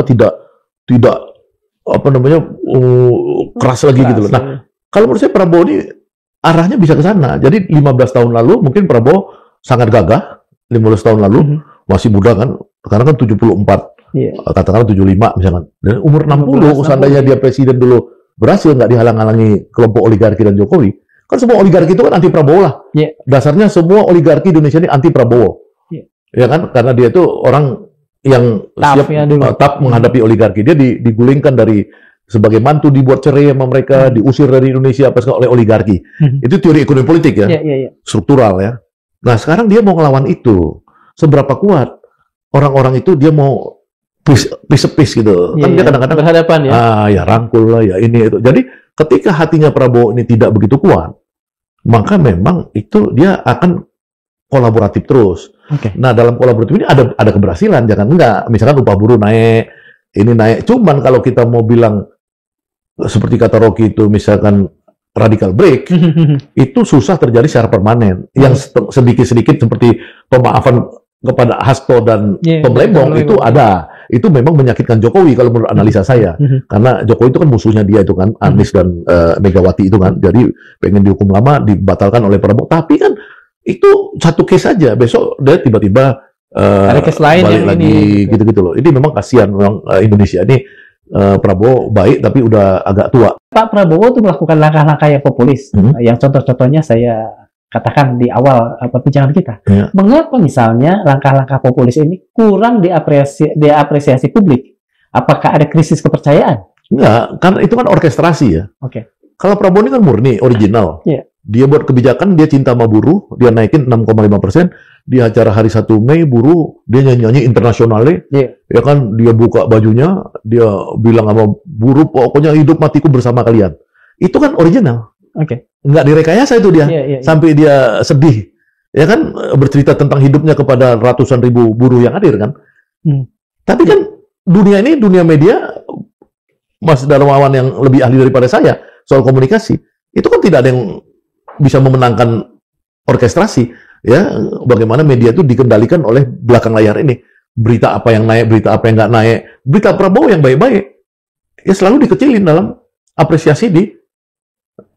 keras lagi gitu loh. Nah, kalau menurut saya Prabowo ini arahnya bisa ke sana. Jadi 15 tahun lalu mungkin Prabowo sangat gagah, 15 tahun lalu masih muda kan, sekarang kan 74, katakanlah 75 misalkan. Dan umur 60, seandainya dia presiden dulu berhasil nggak dihalang-halangi kelompok oligarki dan Jokowi, kan semua oligarki itu kan anti Prabowo lah. Dasarnya semua oligarki Indonesia ini anti Prabowo. Ya kan, karena dia itu orang yang siap menghadapi oligarki. Dia digulingkan dari sebagai mantu, dibuat cerai sama mereka, diusir dari Indonesia oleh oligarki. Itu teori ekonomi politik ya, struktural ya. Nah sekarang dia mau ngelawan itu. Seberapa kuat orang-orang itu dia mau piece gitu. Kan dia kadang-kadang berhadapan ya. Ya rangkul lah ya ini itu. Jadi ketika hatinya Prabowo ini tidak begitu kuat, maka memang itu dia akan kolaboratif terus. Nah dalam kolaboratif ini ada keberhasilan, jangan enggak. Misalkan upah buruh naik, ini naik. Cuman kalau kita mau bilang seperti kata Rocky itu misalkan radical break, itu susah terjadi secara permanen. Yang sedikit-sedikit seperti pemaafan kepada Hasto dan Tom Lembong itu ada. Itu memang menyakitkan Jokowi kalau menurut analisa saya. Karena Jokowi itu kan musuhnya dia itu kan, Anies dan Megawati itu kan. Jadi pengen dihukum lama, dibatalkan oleh Prabowo. Tapi kan itu satu case saja. Besok dia tiba-tiba ada case lain balik yang lagi gitu-gitu loh. Ini memang kasihan memang Indonesia ini. Prabowo baik tapi udah agak tua. Pak Prabowo itu melakukan langkah-langkah yang populis. Yang contoh-contohnya saya katakan di awal perbincangan kita, Ya. mengapa misalnya langkah-langkah populis ini kurang diapresiasi publik? Apakah ada krisis kepercayaan? Enggak, karena itu kan orkestrasi ya. Oke. Kalau Prabowo ini kan murni, original. Iya. Dia buat kebijakan, dia cinta sama buruh, dia naikin 6,5%. Di acara hari 1 Mei, buruh, dia nyanyi-nyanyi internasionalnya. Iya. Ya kan, dia buka bajunya, dia bilang sama buruh, pokoknya hidup matiku bersama kalian. Itu kan original. Oke. Nggak direkayasa itu dia. Iya, iya, iya. Sampai dia sedih. Ya kan, bercerita tentang hidupnya kepada ratusan ribu buruh yang hadir kan. Tapi kan dunia ini, dunia media, Mas Darmawan yang lebih ahli daripada saya soal komunikasi, itu kan tidak ada yang bisa memenangkan orkestrasi. Ya, bagaimana media itu dikendalikan oleh belakang layar ini. Berita apa yang naik, berita apa yang nggak naik. Berita Prabowo yang baik-baik, ya selalu dikecilin dalam apresiasi di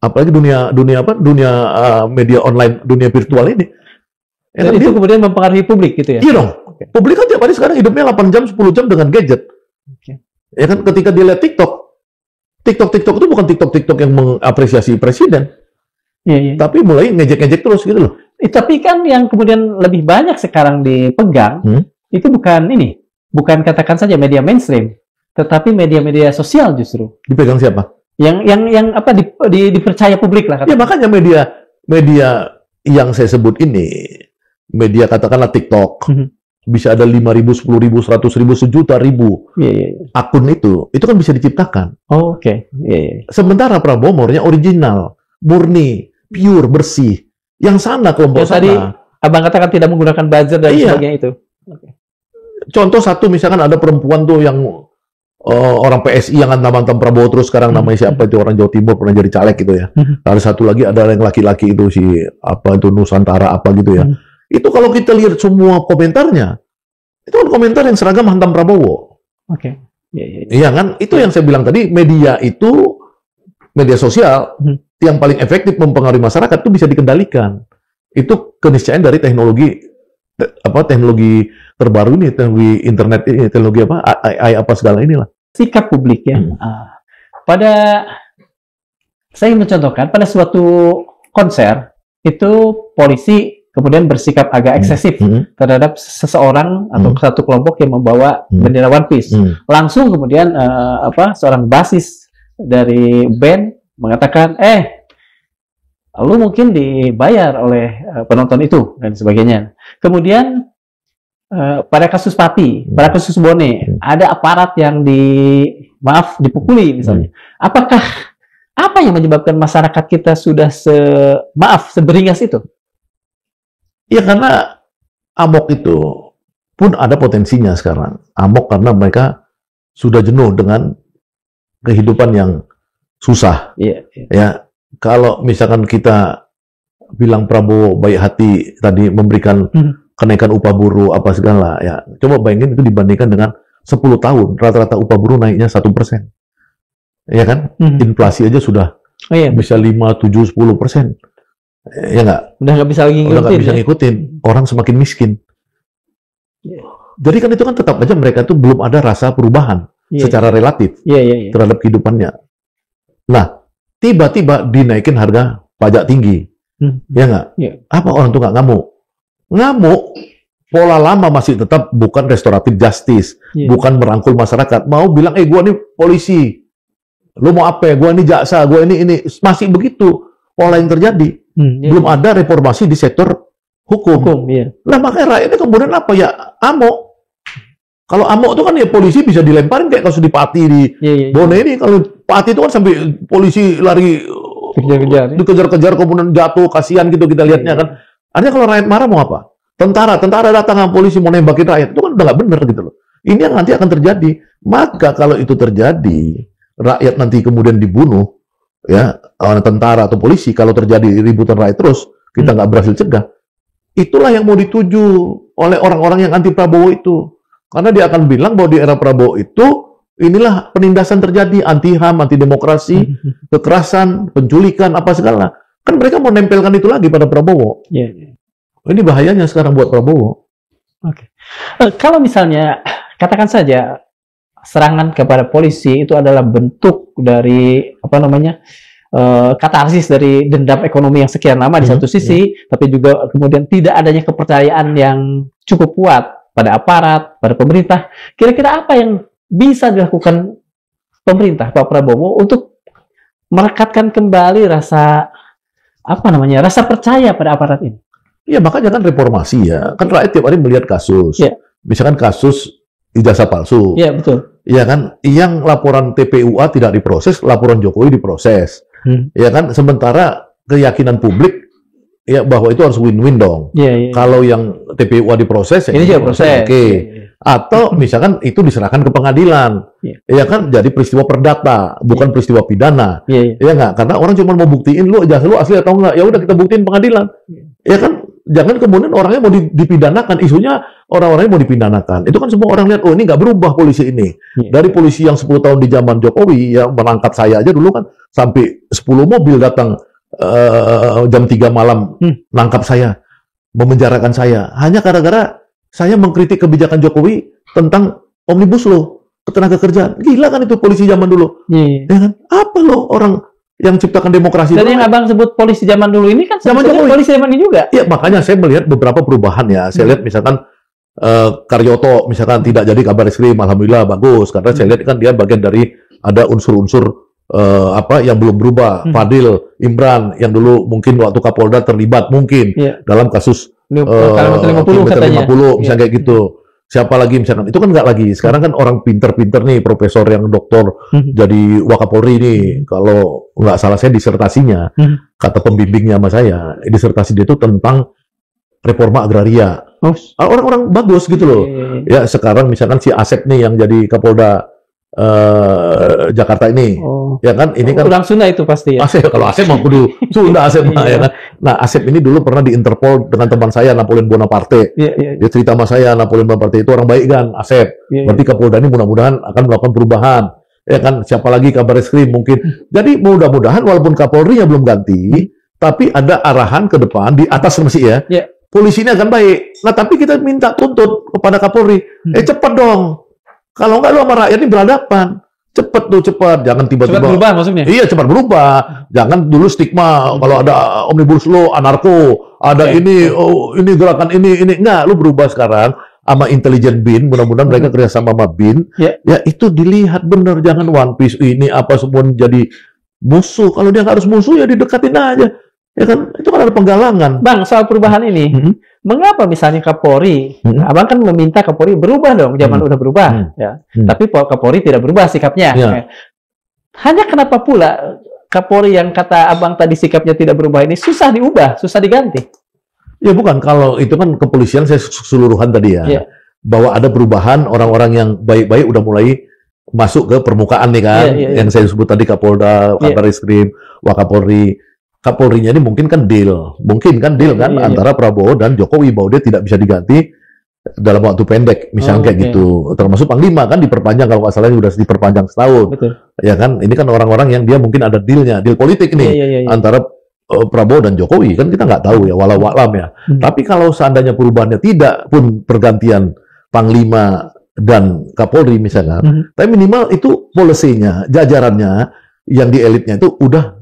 apalagi dunia media online, dunia virtual ini. Ya, Dan itu kemudian mempengaruhi publik gitu ya? Iya dong. Oke. Publik kan tiap hari sekarang hidupnya 8 jam, 10 jam dengan gadget. Oke. Ya kan, ketika dia lihat TikTok itu bukan TikTok yang mengapresiasi presiden, Iya. tapi mulai ngejek-ngejek terus gitu loh. Tapi kan yang kemudian lebih banyak sekarang dipegang, itu bukan katakan saja media mainstream, tetapi media-media sosial justru. Dipegang siapa? Yang apa dipercaya publik lah. Ya makanya media yang saya sebut ini, media katakanlah TikTok, bisa ada 5.000, 10.000, 100.000, sejuta ribu akun itu kan bisa diciptakan. Oh, oke. Iya. Sementara Prabowo maunya original, murni, pure, bersih. Yang sana kelompok sana. Tadi Abang katakan tidak menggunakan buzzer dan sebagainya itu. Okay. Contoh satu, misalkan ada perempuan tuh yang orang PSI yang hantam-hantam Prabowo terus sekarang namanya siapa itu, orang Jawa Timur pernah jadi caleg gitu ya. Ada satu lagi ada yang laki-laki itu si apa itu Nusantara apa gitu ya. Itu kalau kita lihat semua komentarnya, itu kan komentar yang seragam hantam Prabowo. Oke. Iya kan? Itu yang saya bilang tadi, media sosial yang paling efektif mempengaruhi masyarakat itu bisa dikendalikan. Itu keniscayaan dari teknologi terbaru ini, teknologi internet ini, teknologi AI apa segala inilah. Sikap publik ya. Saya mencontohkan pada suatu konser itu polisi kemudian bersikap agak eksesif terhadap seseorang atau satu kelompok yang membawa bendera One Piece. Langsung kemudian seorang basis dari band mengatakan, lu mungkin dibayar oleh penonton itu dan sebagainya. Kemudian pada kasus Pati, pada kasus Bone, ada aparat yang dipukuli misalnya. Apa yang menyebabkan masyarakat kita sudah seberingas itu? Ya karena amok itu pun ada potensinya sekarang. Amok karena mereka sudah jenuh dengan kehidupan yang susah. Ya, kalau misalkan kita bilang Prabowo baik hati tadi memberikan kenaikan upah buruh apa segala, ya coba bayangin itu dibandingkan dengan 10 tahun rata-rata upah buruh naiknya 1%. Ya kan? Inflasi aja sudah bisa 5, 7, 10%. Ya nggak? Udah nggak bisa lagi ngikutin. Orang semakin miskin. Jadi kan itu kan tetap aja mereka tuh belum ada rasa perubahan secara relatif terhadap kehidupannya. Nah, tiba-tiba dinaikin harga pajak tinggi. Ya nggak? Apa orang tuh nggak ngamuk? Ngamuk, pola lama masih tetap bukan restoratif justice, bukan merangkul masyarakat. Mau bilang, gua nih polisi, lu mau apa? Gua ini jaksa, gua ini masih begitu pola yang terjadi. Belum ada reformasi di sektor hukum. Nah, makanya rakyatnya kemudian apa ya? Amok. Kalau amok itu kan ya polisi bisa dilemparin kayak kasus di Pati di Bone ini. Kalau Pati itu kan sampai polisi lari dikejar-kejar kemudian jatuh, kasihan gitu kita lihatnya kan. Artinya kalau rakyat marah mau apa? Tentara datang sama polisi mau nembakin rakyat, itu kan udah nggak bener gitu loh. Ini yang nanti akan terjadi. Maka kalau itu terjadi, rakyat nanti kemudian dibunuh, ya, tentara atau polisi, kalau terjadi ributan rakyat terus, kita nggak berhasil cegah. Itulah yang mau dituju oleh orang-orang yang anti Prabowo itu. Karena dia akan bilang bahwa di era Prabowo itu, inilah penindasan terjadi, anti HAM, anti demokrasi, kekerasan, penculikan, apa segala. Kan mereka mau nempelkan itu lagi pada Prabowo. Ini bahayanya sekarang buat Prabowo. Kalau misalnya, katakan saja, serangan kepada polisi itu adalah bentuk dari katarsis dari dendam ekonomi yang sekian lama di satu sisi, tapi juga kemudian tidak adanya kepercayaan yang cukup kuat pada aparat, pada pemerintah. Kira-kira apa yang bisa dilakukan pemerintah, Pak Prabowo, untuk merekatkan kembali rasa rasa percaya pada aparat ini? Ya makanya kan reformasi ya, kan rakyat tiap hari melihat kasus, misalkan kasus ijazah palsu, betul. Ya kan, yang laporan TPUA tidak diproses, laporan Jokowi diproses. Ya kan, sementara keyakinan publik ya bahwa itu harus win-win dong. Kalau yang TPUA diproses, ini juga proses. Oke. Atau misalkan itu diserahkan ke pengadilan. Ya kan, jadi peristiwa perdata, bukan peristiwa pidana. Ya nggak, karena orang cuma mau buktiin lu asli atau enggak. Ya udah kita buktiin pengadilan. Ya kan, jangan kemudian orangnya mau dipidanakan, isunya orang-orangnya mau dipidanakan. Itu kan semua orang lihat, oh ini nggak berubah polisi ini. Dari polisi yang 10 tahun di zaman Jokowi, ya menangkap saya aja dulu kan, sampai 10 mobil datang jam 3 malam, nangkap saya, memenjarakan saya. Hanya gara-gara saya mengkritik kebijakan Jokowi tentang Omnibus Law, ketenaga kerjaan. Gila kan itu polisi zaman dulu. Ya kan? Apa loh orang yang ciptakan demokrasi. Dan yang abang sebut polisi zaman dulu ini kan zaman polisi zaman ini juga. Iya, makanya saya melihat beberapa perubahan ya. Saya lihat misalkan Karyoto misalkan tidak jadi Kabareskrim, alhamdulillah bagus, karena saya lihat kan dia bagian dari ada unsur-unsur yang belum berubah. Fadil, Imran yang dulu mungkin waktu Kapolda terlibat mungkin dalam kasus Kilometer 50 misalnya kayak gitu. Siapa lagi misalkan, itu kan nggak lagi. Sekarang kan orang pinter-pinter nih, profesor yang doktor jadi Wakapolri nih. Kalau nggak salah saya disertasinya, kata pembimbingnya sama saya, disertasi dia itu tentang reforma agraria. Orang-orang bagus gitu loh. Ya sekarang misalkan si Asep nih yang jadi Kapolda Jakarta ini, ya kan? Ini kan orang Sunda itu pasti ya. Asep, kalau Asep mau kudu Sunda Asep ya kan. Nah Asep ini dulu pernah di Interpol dengan teman saya Napoleon Bonaparte. Dia cerita sama saya Napoleon Bonaparte itu orang baik kan, Asep. Berarti Kapolda ini mudah-mudahan akan melakukan perubahan. Ya kan? Siapa lagi Kabareskrim mungkin. Jadi mudah-mudahan walaupun Kapolri-nya belum ganti, tapi ada arahan ke depan di atas masih ya. Polisi ini akan baik. Nah tapi kita minta tuntut kepada Kapolri, cepat dong. Kalau nggak lu sama rakyat ini berhadapan. Cepat. Jangan tiba-tiba. Cepat berubah maksudnya? Iya, cepat berubah. Jangan dulu stigma. Kalau ada Omnibus Law, anarko. Ada ini gerakan ini. Nggak, lu berubah sekarang. Sama intelijen BIN. Mudah-mudahan mereka kerjasama sama BIN. Ya, itu dilihat bener. Jangan One Piece. Ini apa semua jadi musuh. Kalau dia nggak harus musuh, ya didekatin aja. Ya kan, itu kan ada penggalangan. Bang, soal perubahan ini, mengapa misalnya Kapolri, abang kan meminta Kapolri berubah dong, zaman udah berubah, ya. Tapi Kapolri tidak berubah sikapnya. Hanya kenapa pula Kapolri yang kata abang tadi sikapnya tidak berubah ini susah diubah, susah diganti? Ya bukan, kalau itu kan kepolisian saya keseluruhan tadi ya, bahwa ada perubahan orang-orang yang baik-baik udah mulai masuk ke permukaan nih kan, yang saya sebut tadi Kapolda, Kabareskrim, Wakapolri. Kapolrinya ini mungkin kan deal kan antara Prabowo dan Jokowi bahwa dia tidak bisa diganti dalam waktu pendek, misalnya kayak gitu. Termasuk Panglima kan diperpanjang kalau nggak salah sudah diperpanjang setahun. Ya kan, ini kan orang-orang yang dia mungkin ada deal politik nih antara Prabowo dan Jokowi kan kita nggak tahu ya, walau alam ya. Tapi kalau seandainya perubahannya tidak pun pergantian Panglima dan Kapolri misalkan, tapi minimal itu polisinya, jajarannya yang di elitnya itu udah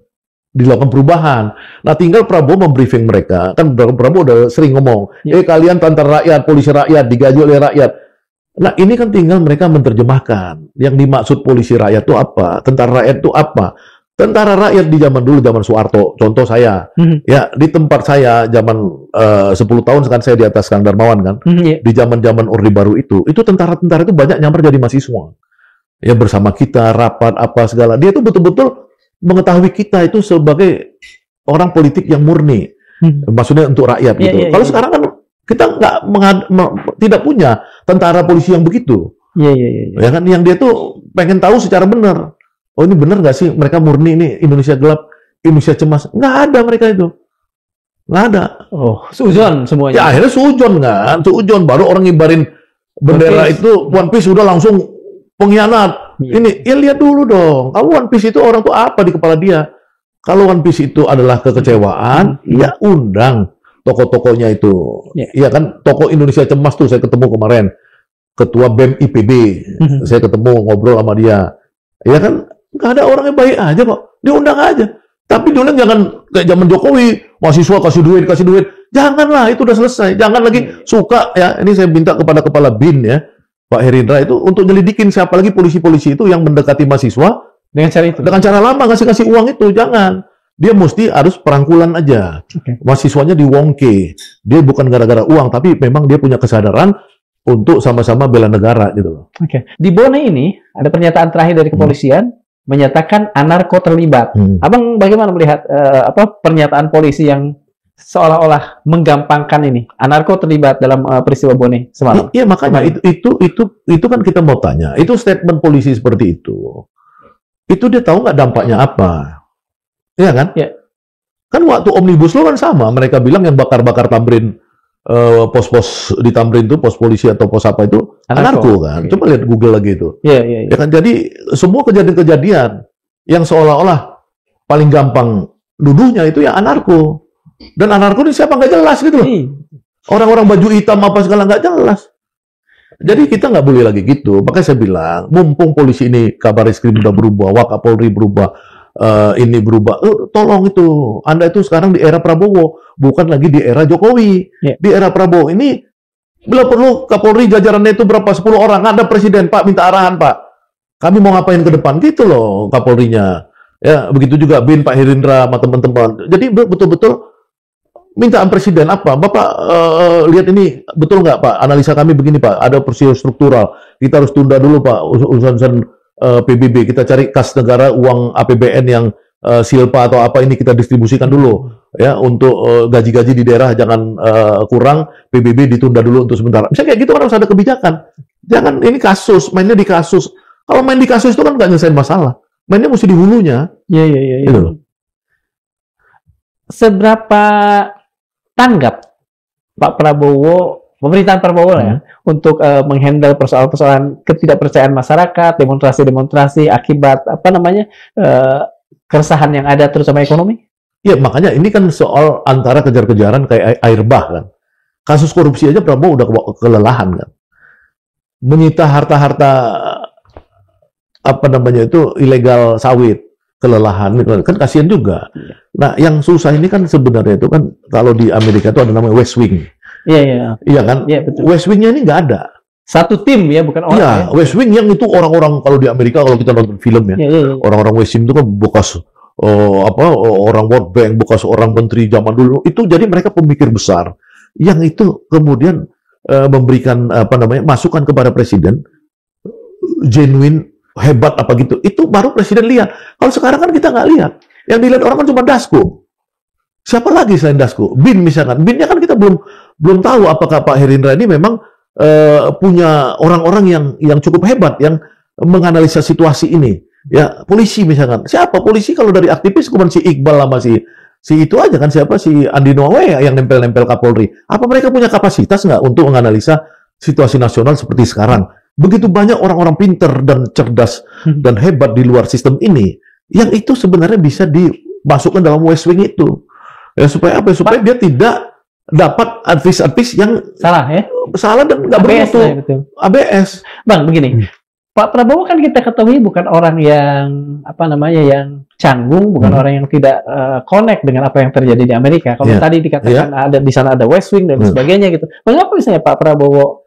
dilakukan perubahan. Nah, tinggal Prabowo membriefing mereka. Kan Prabowo udah sering ngomong, kalian tentara rakyat, polisi rakyat, digaji oleh rakyat. Nah, ini kan tinggal mereka menerjemahkan. Yang dimaksud polisi rakyat itu apa? Tentara rakyat itu apa? Tentara rakyat di zaman dulu, zaman Soeharto, contoh saya. Ya, di tempat saya, zaman 10 tahun kan saya di atas Kang Darmawan kan. Di zaman-zaman Orde Baru itu tentara-tentara itu banyak nyamper jadi mahasiswa. Ya, bersama kita, rapat, apa segala. Dia itu betul-betul mengetahui kita itu sebagai orang politik yang murni, maksudnya untuk rakyat gitu. Kalau sekarang kan kita tidak punya tentara polisi yang begitu. Ya kan, yang dia tuh pengen tahu secara benar. Oh ini benar nggak sih mereka murni ini Indonesia gelap, Indonesia cemas? Nggak ada mereka itu, nggak ada. Oh, sujon semuanya. Ya akhirnya sujon kan, sujon baru orang ngibarin bendera itu One Piece udah langsung pengkhianat. Ini, ya lihat dulu dong. Kalau One Piece itu orang tuh apa di kepala dia? Kalau One Piece itu adalah kekecewaan, ya undang tokoh-tokohnya itu. Iya kan, tokoh Indonesia Cemas tuh saya ketemu kemarin. Ketua BEM IPB, saya ketemu ngobrol sama dia. Ya kan, nggak ada orang yang baik aja kok. Diundang aja. Tapi dulu jangan kayak zaman Jokowi, mahasiswa kasih duit. Janganlah, itu udah selesai. Jangan lagi suka ya. Ini saya minta kepada Kepala BIN ya, Pak Herindra itu untuk nyelidikin siapa lagi polisi-polisi itu yang mendekati mahasiswa dengan cara itu. Dengan cara lama ngasih uang itu, jangan. Dia mesti harus perangkulan aja. Mahasiswanya diwongke. Dia bukan gara-gara uang, tapi memang dia punya kesadaran untuk sama-sama bela negara gitu loh. Di Bone ini ada pernyataan terakhir dari kepolisian menyatakan anarko terlibat. Abang bagaimana melihat pernyataan polisi yang seolah-olah menggampangkan ini anarko terlibat dalam peristiwa Bone semalam? Iya, makanya itu kan kita mau tanya. Itu statement polisi seperti itu. Itu dia tahu nggak dampaknya apa? Iya kan? Ya. Kan waktu Omnibus Law kan sama. Mereka bilang yang bakar-bakar Tamrin, pos-pos di Tamrin itu, pos polisi atau pos apa itu, anarko kan. Coba lihat Google lagi itu. Iya. Ya kan? Jadi semua kejadian-kejadian yang seolah-olah paling gampang nuduhnya itu ya anarko. Dan anarko ini siapa nggak jelas gitu loh. Orang-orang baju hitam apa segala nggak jelas. Jadi kita nggak boleh lagi gitu. Makanya saya bilang, mumpung polisi ini Kabareskrim udah berubah, Wakapolri berubah, ini berubah. Tolong itu, Anda itu sekarang di era Prabowo, bukan lagi di era Jokowi. Di era Prabowo ini, bila perlu Kapolri jajarannya itu berapa? 10 orang. Ada presiden, Pak, minta arahan, Pak. Kami mau ngapain ke depan? Gitu loh Kapolrinya. Ya, begitu juga BIN, Pak Herindra, sama teman-teman. Jadi betul-betul mintaan presiden apa? Bapak lihat ini, betul nggak Pak? Analisa kami begini Pak, ada peristiwa struktural. Kita harus tunda dulu Pak, urusan PBB. Kita cari kas negara, uang APBN yang silpa atau apa ini kita distribusikan dulu. Ya, untuk gaji-gaji di daerah jangan kurang, PBB ditunda dulu untuk sementara. Misalnya kayak gitu kan harus ada kebijakan. Jangan, ini kasus, mainnya di kasus. Kalau main di kasus itu kan nggak nyelesain masalah. Mainnya mesti di hulunya. Iya. Gitu. Seberapa tanggap Pak Prabowo, pemerintahan Prabowo ya, untuk menghandle persoalan-persoalan ketidakpercayaan masyarakat, demonstrasi-demonstrasi akibat keresahan yang ada terutama ekonomi? Iya, makanya ini kan soal antara kejar-kejaran kayak air bah kan. Kasus korupsi aja Prabowo udah kelelahan kan. Menyita harta-harta ilegal sawit, kelelahan kan kasihan juga. Nah, yang susah ini kan sebenarnya itu kan kalau di Amerika itu ada namanya West Wing. Iya kan? Iya, betul. West Wing-nya ini nggak ada. Satu tim ya, bukan orang. Iya, West Wing yang itu orang-orang kalau di Amerika kalau kita nonton film ya, orang-orang West Wing itu kan bekas orang World Bank, bekas orang menteri zaman dulu. Itu jadi mereka pemikir besar yang itu kemudian memberikan masukan kepada presiden genuine hebat apa gitu. Itu baru presiden lihat. Kalau sekarang kan kita nggak lihat. Yang dilihat orang kan cuma Dasko. Siapa lagi selain Dasko? BIN misalkan. BIN-nya kan kita belum tahu apakah Pak Herindra ini memang punya orang-orang yang cukup hebat yang menganalisa situasi ini. Ya, polisi misalkan. Siapa polisi kalau dari aktivis cuma si Iqbal sama si itu aja kan, siapa si Andi Noawe yang nempel-nempel Kapolri. Apa mereka punya kapasitas nggak untuk menganalisa situasi nasional seperti sekarang? Begitu banyak orang-orang pinter dan cerdas dan hebat di luar sistem ini, yang itu sebenarnya bisa dimasukkan dalam West Wing itu. Ya, supaya apa? Supaya dia tidak dapat advis-advis yang salah ya? Salah dan nggak bermutu. ABS. Bang, begini. Pak Prabowo kan kita ketahui bukan orang yang yang canggung, bukan orang yang tidak connect dengan apa yang terjadi di Amerika. Kalau tadi dikatakan ada di sana ada West Wing dan sebagainya gitu. Mengapa misalnya Pak Prabowo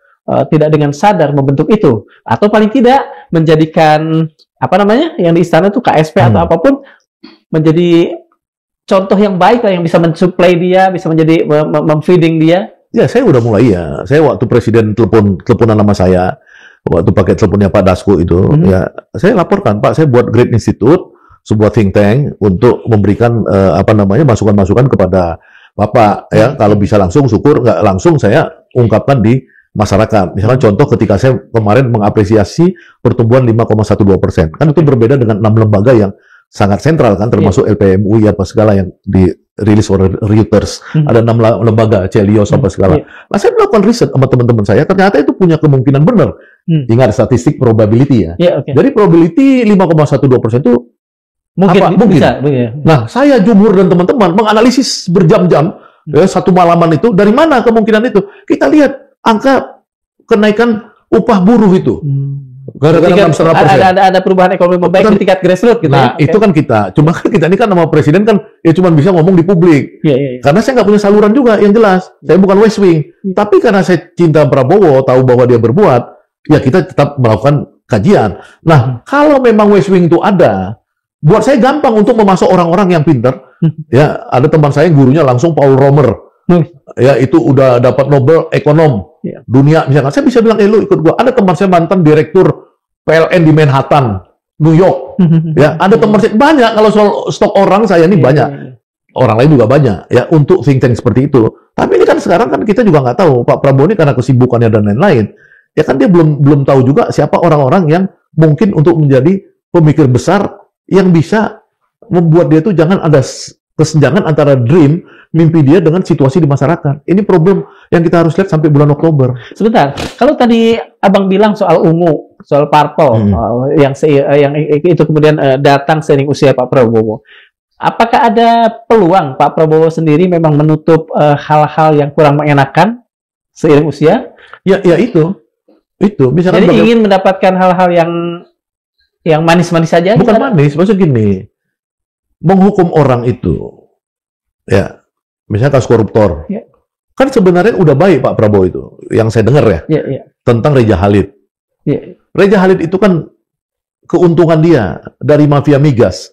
tidak dengan sadar membentuk itu, atau paling tidak menjadikan yang di istana itu KSP atau apapun menjadi contoh yang baik lah, yang bisa mensuplai dia, bisa menjadi memfeeding dia. Ya, saya udah mulai ya. Saya waktu presiden teleponan sama saya, waktu pakai teleponnya Pak Dasko itu, ya saya laporkan, Pak, saya buat Great Institute, sebuah think tank untuk memberikan masukan-masukan kepada Bapak ya. Kalau bisa langsung syukur, nggak langsung saya ungkapkan di masyarakat. Misalnya contoh ketika saya kemarin mengapresiasi pertumbuhan 5,12%. Kan itu berbeda dengan 6 lembaga yang sangat sentral kan, termasuk LPM UI apa segala yang dirilis oleh Reuters. Ada 6 lembaga, Celios apa segala. Nah, saya melakukan riset sama teman-teman saya, ternyata itu punya kemungkinan benar. Ingat statistik probability ya. Jadi probability 5,12% itu mungkin. Bisa. Nah, saya Jumhur dan teman-teman menganalisis berjam-jam ya, satu malaman itu, dari mana kemungkinan itu? Kita lihat angka kenaikan upah buruh itu. Gara-gara Ketika 6,5%. ada perubahan ekonomi membaik Kan- di tingkat grassroots gitu. Nah, itu kan kita. Cuma kan kita ini kan sama presiden kan ya cuma bisa ngomong di publik. Iya, iya, iya. Karena saya nggak punya saluran juga yang jelas. Saya bukan West Wing. Tapi karena saya cinta Prabowo, tahu bahwa dia berbuat, ya kita tetap melakukan kajian. Nah, kalau memang West Wing itu ada, buat saya gampang untuk memasuk orang-orang yang pintar. Ya, ada teman saya gurunya langsung Paul Romer. Ya, itu udah dapat Nobel ekonom dunia misalkan. Saya bisa bilang, lu ikut gua. Ada teman saya mantan direktur PLN di Manhattan, New York. Ya, ada teman saya banyak. Kalau soal stok orang saya ini banyak. Orang lain juga banyak ya untuk think tank seperti itu. Tapi ini kan sekarang kan kita juga nggak tahu Pak Prabowo ini karena kesibukannya dan lain-lain. Ya kan dia belum tahu juga siapa orang-orang yang mungkin untuk menjadi pemikir besar yang bisa membuat dia tuh jangan ada kesenjangan antara dream, mimpi dia dengan situasi di masyarakat. Ini problem yang kita harus lihat sampai bulan Oktober. Sebentar, kalau tadi Abang bilang soal ungu, soal parpol, yang itu kemudian datang seiring usia Pak Prabowo. Apakah ada peluang Pak Prabowo sendiri memang menutup hal-hal yang kurang mengenakan seiring usia? Ya itu. Misalkan jadi ingin mendapatkan hal-hal yang manis-manis saja? Bukan manis, maksud gini. Menghukum orang itu, ya, misalnya kasus koruptor, kan sebenarnya udah baik Pak Prabowo itu, yang saya dengar tentang Reja Khalid. Reja Khalid itu kan keuntungan dia dari mafia migas,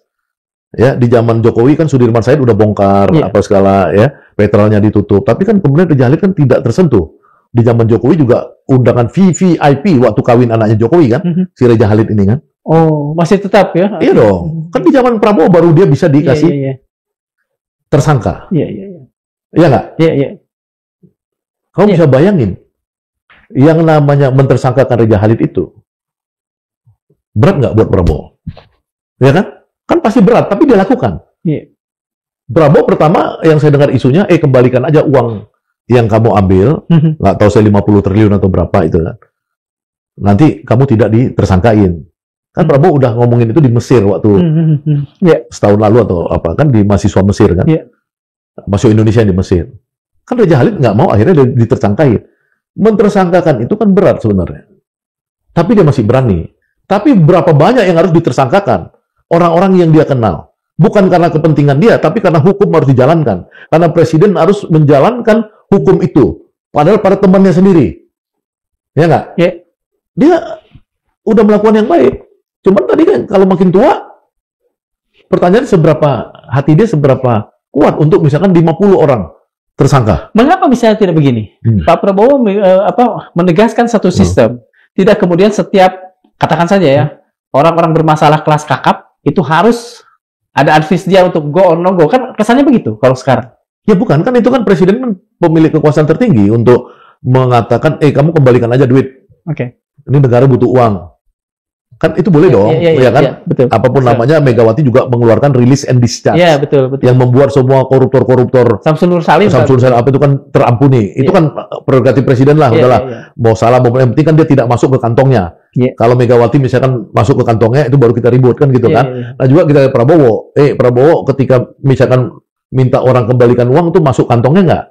ya di zaman Jokowi kan Sudirman Said udah bongkar apa segala, ya petrolnya ditutup, tapi kan kemudian Reja Khalid kan tidak tersentuh. Di zaman Jokowi juga undangan VVIP waktu kawin anaknya Jokowi kan, si Reja Khalid ini kan. Oh, masih tetap ya? Iya dong. Kan di zaman Prabowo baru dia bisa dikasih tersangka. Iya nggak? Iya. Kamu bisa bayangin, yang namanya mentersangkakan Reja Khalid itu, berat nggak buat Prabowo? Ya kan? Kan pasti berat, tapi dia lakukan. Prabowo pertama yang saya dengar isunya, kembalikan aja uang yang kamu ambil, nggak tahu saya 50 triliun atau berapa itu kan. Nanti kamu tidak ditersangkain. Kan Prabowo udah ngomongin itu di Mesir waktu setahun lalu atau apa kan di mahasiswa Mesir kan, masuk Indonesia di Mesir. Kan Reja Khalid nggak mau akhirnya ditersangkain. Mentersangkakan itu kan berat sebenarnya, tapi dia masih berani. Tapi berapa banyak yang harus ditersangkakan? Orang-orang yang dia kenal, bukan karena kepentingan dia, tapi karena hukum harus dijalankan. Karena presiden harus menjalankan hukum itu, padahal pada temannya sendiri, ya nggak? Dia udah melakukan yang baik. Cuman tadi kan kalau makin tua, pertanyaan seberapa hati dia seberapa kuat untuk misalkan 50 orang tersangka. Mengapa misalnya tidak begini? Pak Prabowo menegaskan satu sistem, tidak kemudian setiap katakan saja ya orang-orang bermasalah kelas kakap itu harus ada advice dia untuk go or no go, kan kesannya begitu kalau sekarang. Ya bukan, kan itu kan presiden kan pemilik kekuasaan tertinggi untuk mengatakan, kamu kembalikan aja duit. Ini negara butuh uang. Kan itu boleh dong, ya kan? Betul. Apapun namanya, Megawati juga mengeluarkan release and discharge. Iya, betul. Yang membuat semua koruptor-koruptor Samsul Nur Salim apa itu kan terampuni. Itu kan prerogatif presiden lah, udahlah. Mau salah, mau yang penting kan dia tidak masuk ke kantongnya. Kalau Megawati misalkan masuk ke kantongnya, itu baru kita ribut kan gitu kan. Nah juga kita Prabowo, Prabowo ketika misalkan minta orang kembalikan uang tuh masuk kantongnya nggak?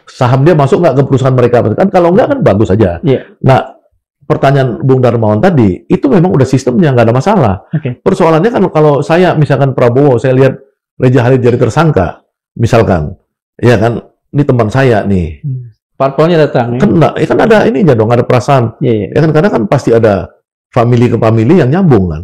Saham dia masuk nggak ke perusahaan mereka? Kan kalau nggak kan bagus aja. Nah, pertanyaan Bung Darmawan tadi, itu memang udah sistemnya, nggak ada masalah. Persoalannya kan kalau saya, misalkan Prabowo, saya lihat Reja Khalid jadi tersangka, misalkan, ya kan, ini teman saya nih. Parpolnya datang. Kan ada ininya dong, ada perasaan. Ya kan, karena kan pasti ada family ke family yang nyambung kan.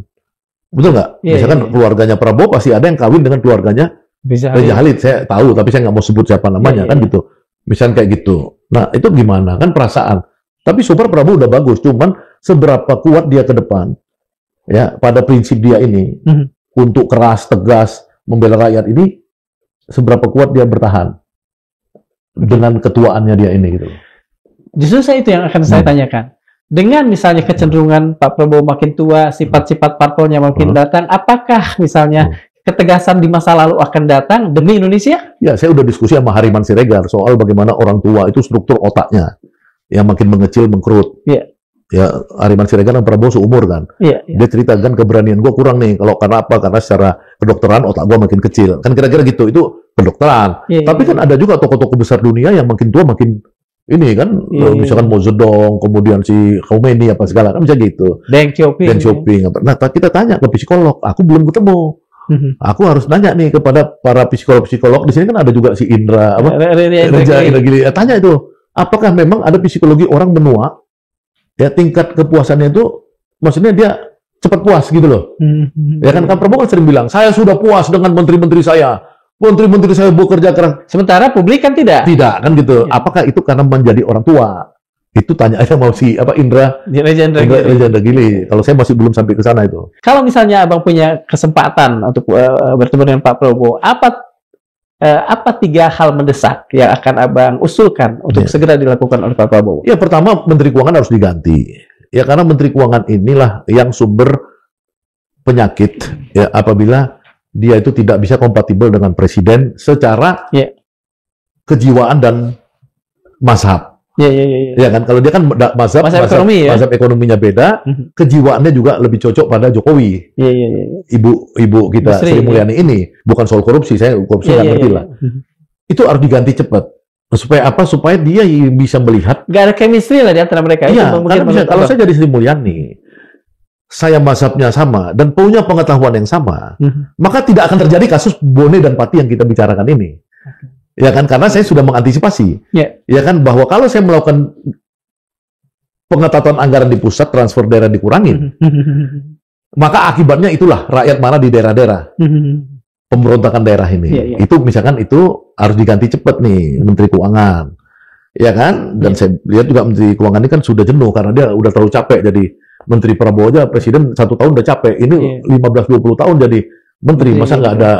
Betul nggak? Misalkan keluarganya Prabowo, pasti ada yang kawin dengan keluarganya Reja Khalid. Saya tahu, tapi saya nggak mau sebut siapa namanya, kan gitu. Misalnya kayak gitu. Nah, itu gimana? Kan perasaan. Tapi super Prabowo udah bagus, cuman seberapa kuat dia ke depan, ya pada prinsip dia ini untuk keras, tegas, membela rakyat ini, seberapa kuat dia bertahan dengan ketuaannya dia ini gitu. Justru saya itu yang akan saya tanyakan. Dengan misalnya kecenderungan Pak Prabowo makin tua, sifat-sifat parpolnya makin datang, apakah misalnya ketegasan di masa lalu akan datang demi Indonesia? Ya, saya udah diskusi sama Hariman Siregar soal bagaimana orang tua itu struktur otaknya yang makin mengecil, mengkerut. Ya, Hariman Siregar dan Prabowo seumur kan. Dia ceritakan keberanian gue kurang nih. Kalau karena apa? Karena secara kedokteran otak gue makin kecil. Kan kira-kira gitu. Itu kedokteran. Tapi kan ada juga tokoh-tokoh besar dunia yang makin tua makin ini kan, misalkan Mao Zedong, kemudian si Khomeini apa segala kan bisa gitu. Deng Xiaoping. Nah, kita tanya ke psikolog, aku belum ketemu. Aku harus nanya nih kepada para psikolog di sini kan ada juga si Indra Reza Indragiri. Tanya itu, apakah memang ada psikologi orang benua ya tingkat kepuasannya itu maksudnya dia cepat puas gitu loh. Ya kan Prabowo kan sering bilang, saya sudah puas dengan menteri-menteri saya. Menteri-menteri saya bekerja keras. Sementara publik kan tidak. Tidak kan gitu. Apakah itu karena menjadi orang tua? Itu tanya aja mau si Indra Reza Indragiri. Kalau saya masih belum sampai ke sana itu. Kalau misalnya Abang punya kesempatan untuk bertemu dengan Pak Prabowo, apa 3 hal mendesak yang akan Abang usulkan untuk segera dilakukan oleh Pak Prabowo? Ya, pertama Menteri Keuangan harus diganti. Ya, karena Menteri Keuangan inilah yang sumber penyakit ya apabila dia itu tidak bisa kompatibel dengan presiden secara kejiwaan dan mazhab. Ya kan, kalau dia kan mazhab ekonominya beda, kejiwaannya juga lebih cocok pada Jokowi. Ibu kita Sri Mulyani ini bukan soal korupsi, saya korupsi nggak ngerti lah. Itu harus diganti cepat. Supaya apa? Supaya dia bisa melihat. Nggak ada chemistry lah di antara mereka. Iya, karena kalau saya jadi Sri Mulyani, saya mazhabnya sama dan punya pengetahuan yang sama, maka tidak akan terjadi kasus Bone dan Pati yang kita bicarakan ini. Ya kan, karena saya sudah mengantisipasi. Ya kan, bahwa kalau saya melakukan pengetatan anggaran di pusat, transfer daerah dikurangin, maka akibatnya itulah rakyat marah di daerah-daerah. Pemberontakan daerah ini. Itu misalkan itu harus diganti cepat nih, Menteri Keuangan. Ya kan? Dan saya lihat juga Menteri Keuangan ini kan sudah jenuh karena dia udah terlalu capek jadi Menteri. Prabowo aja Presiden 1 tahun udah capek. Ini 15-20 tahun jadi Menteri. Masa nggak ada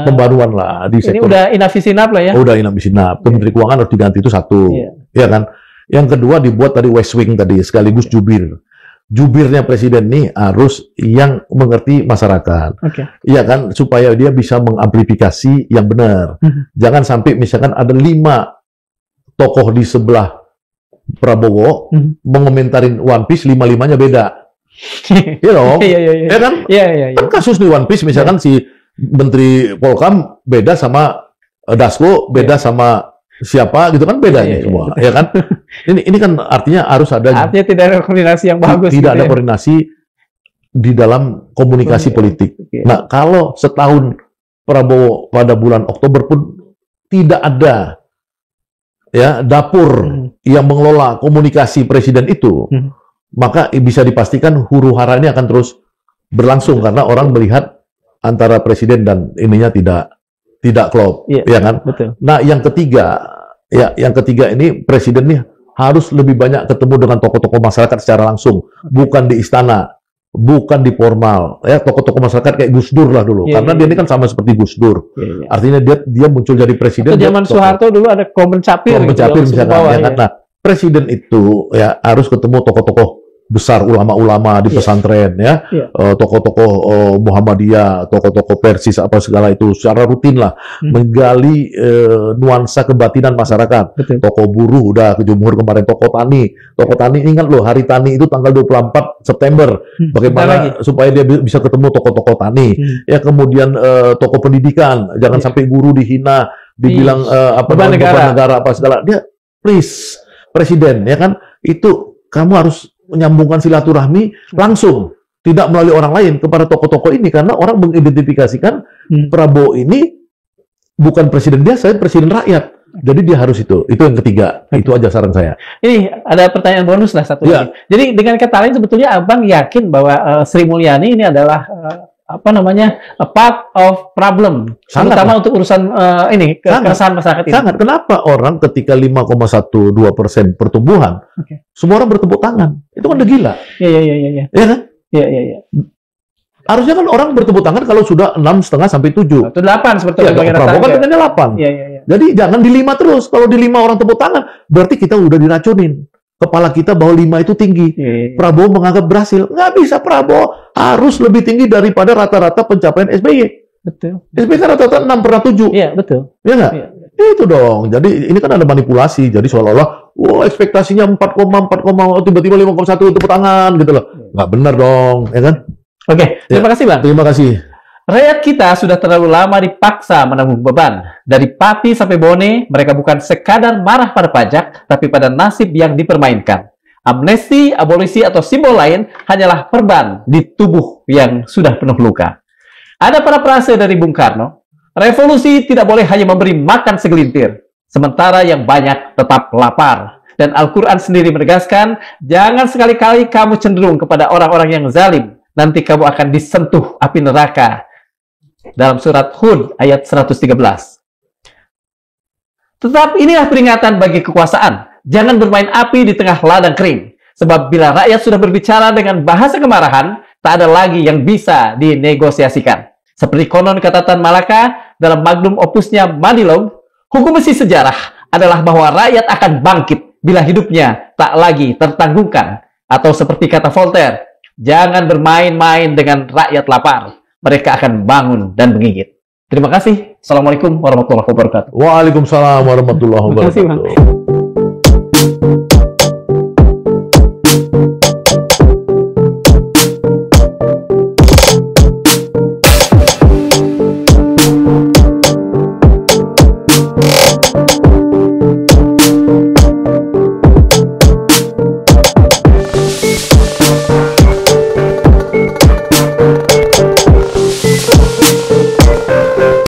pembaruan lah di sektor. Ini udah enough is enough lah ya. Udah enough is enough. Menteri Keuangan harus diganti itu satu. Ya kan? Yang kedua dibuat tadi West Wing tadi sekaligus jubir. Jubirnya presiden nih harus yang mengerti masyarakat. Iya kan, supaya dia bisa mengamplifikasi yang benar. Jangan sampai misalkan ada 5 tokoh di sebelah Prabowo mengomentarin One Piece, 5-5-nya beda. Iya dong. Ya kan? Kan kasus di One Piece misalkan si Menteri Polkam beda sama Dasko, beda sama siapa gitu kan, beda nih semua. Ya kan? Ini kan artinya harus ada. Artinya tidak ada koordinasi yang bagus. Tidak ada koordinasi di dalam komunikasi politik. Nah, kalau setahun Prabowo pada bulan Oktober pun tidak ada ya dapur yang mengelola komunikasi presiden itu, maka bisa dipastikan huru-hara ini akan terus berlangsung karena orang melihat antara presiden dan ininya tidak klop, ya kan? Betul. Nah, yang ketiga ini presiden nih harus lebih banyak ketemu dengan tokoh-tokoh masyarakat secara langsung, bukan di istana, bukan di formal. Ya, tokoh-tokoh masyarakat kayak Gus Dur lah dulu, karena dia ini kan sama seperti Gus Dur. Artinya dia muncul jadi presiden. Itu zaman Soeharto dulu ada Komen Capir misalkan. Nah, presiden itu ya harus ketemu tokoh-tokoh besar, ulama-ulama di pesantren tokoh-tokoh Muhammadiyah, tokoh-tokoh Persis apa segala itu secara rutin lah menggali nuansa kebatinan masyarakat. Tokoh buruh udah ke Jumhur kemarin, tokoh tani ingat loh, hari tani itu tanggal 24 September. Bagaimana supaya dia bisa ketemu tokoh-tokoh tani. Ya, kemudian tokoh pendidikan, jangan sampai guru dihina, dibilang beban negara apa segala. Dia please presiden ya kan, itu kamu harus menyambungkan silaturahmi langsung, tidak melalui orang lain kepada tokoh-tokoh ini, karena orang mengidentifikasikan Prabowo ini bukan presiden biasa, presiden rakyat. Jadi dia harus itu yang ketiga. Itu aja saran saya. Ini ada pertanyaan bonus lah satu lagi. Jadi dengan kata lain sebetulnya Abang yakin bahwa Sri Mulyani ini adalah a part of problem, terutama untuk urusan keresahan masyarakat ini. Sangat. Kenapa orang ketika 5,12% pertumbuhan, semua orang bertepuk tangan? Itu kan udah gila. Iya kan? Iya. Harusnya kan orang bertepuk tangan kalau sudah 6,5 sampai 7. Atau 8 seperti Prabowo kan pengennya 8. Iya. Jadi jangan di 5 terus. Kalau di 5 orang tepuk tangan, berarti kita udah diracunin. Kepala kita bahwa 5 itu tinggi. Prabowo menganggap berhasil. Nggak bisa, Prabowo harus lebih tinggi daripada rata-rata pencapaian SBY. Betul. SBY kan rata-rata 6 pernah 7. Iya, betul. Iya nggak? Itu dong. Jadi ini kan ada manipulasi. Jadi seolah-olah, ekspektasinya 4,4, tiba-tiba 5,1 tepuk tangan gitu loh. Nggak benar dong, ya kan? Oke, terima kasih Bang. Terima kasih. Rakyat kita sudah terlalu lama dipaksa menanggung beban. Dari Pati sampai Bone, mereka bukan sekadar marah pada pajak, tapi pada nasib yang dipermainkan. Amnesti, abolisi, atau simbol lain hanyalah perban di tubuh yang sudah penuh luka. Ada parafrase dari Bung Karno, revolusi tidak boleh hanya memberi makan segelintir, sementara yang banyak tetap lapar. Dan Al-Quran sendiri menegaskan, jangan sekali-kali kamu cenderung kepada orang-orang yang zalim, nanti kamu akan disentuh api neraka. Dalam surat Hud ayat 113. Tetap inilah peringatan bagi kekuasaan. Jangan bermain api di tengah ladang kering. Sebab bila rakyat sudah berbicara dengan bahasa kemarahan, tak ada lagi yang bisa dinegosiasikan. Seperti konon kata Tan Malaka dalam magnum opusnya Madilog, hukum besi sejarah adalah bahwa rakyat akan bangkit bila hidupnya tak lagi tertanggungkan. Atau seperti kata Voltaire, jangan bermain-main dengan rakyat lapar. Mereka akan bangun dan menggigit. Terima kasih. Assalamualaikum warahmatullahi wabarakatuh. Waalaikumsalam warahmatullahi wabarakatuh. Terima kasih, Bang.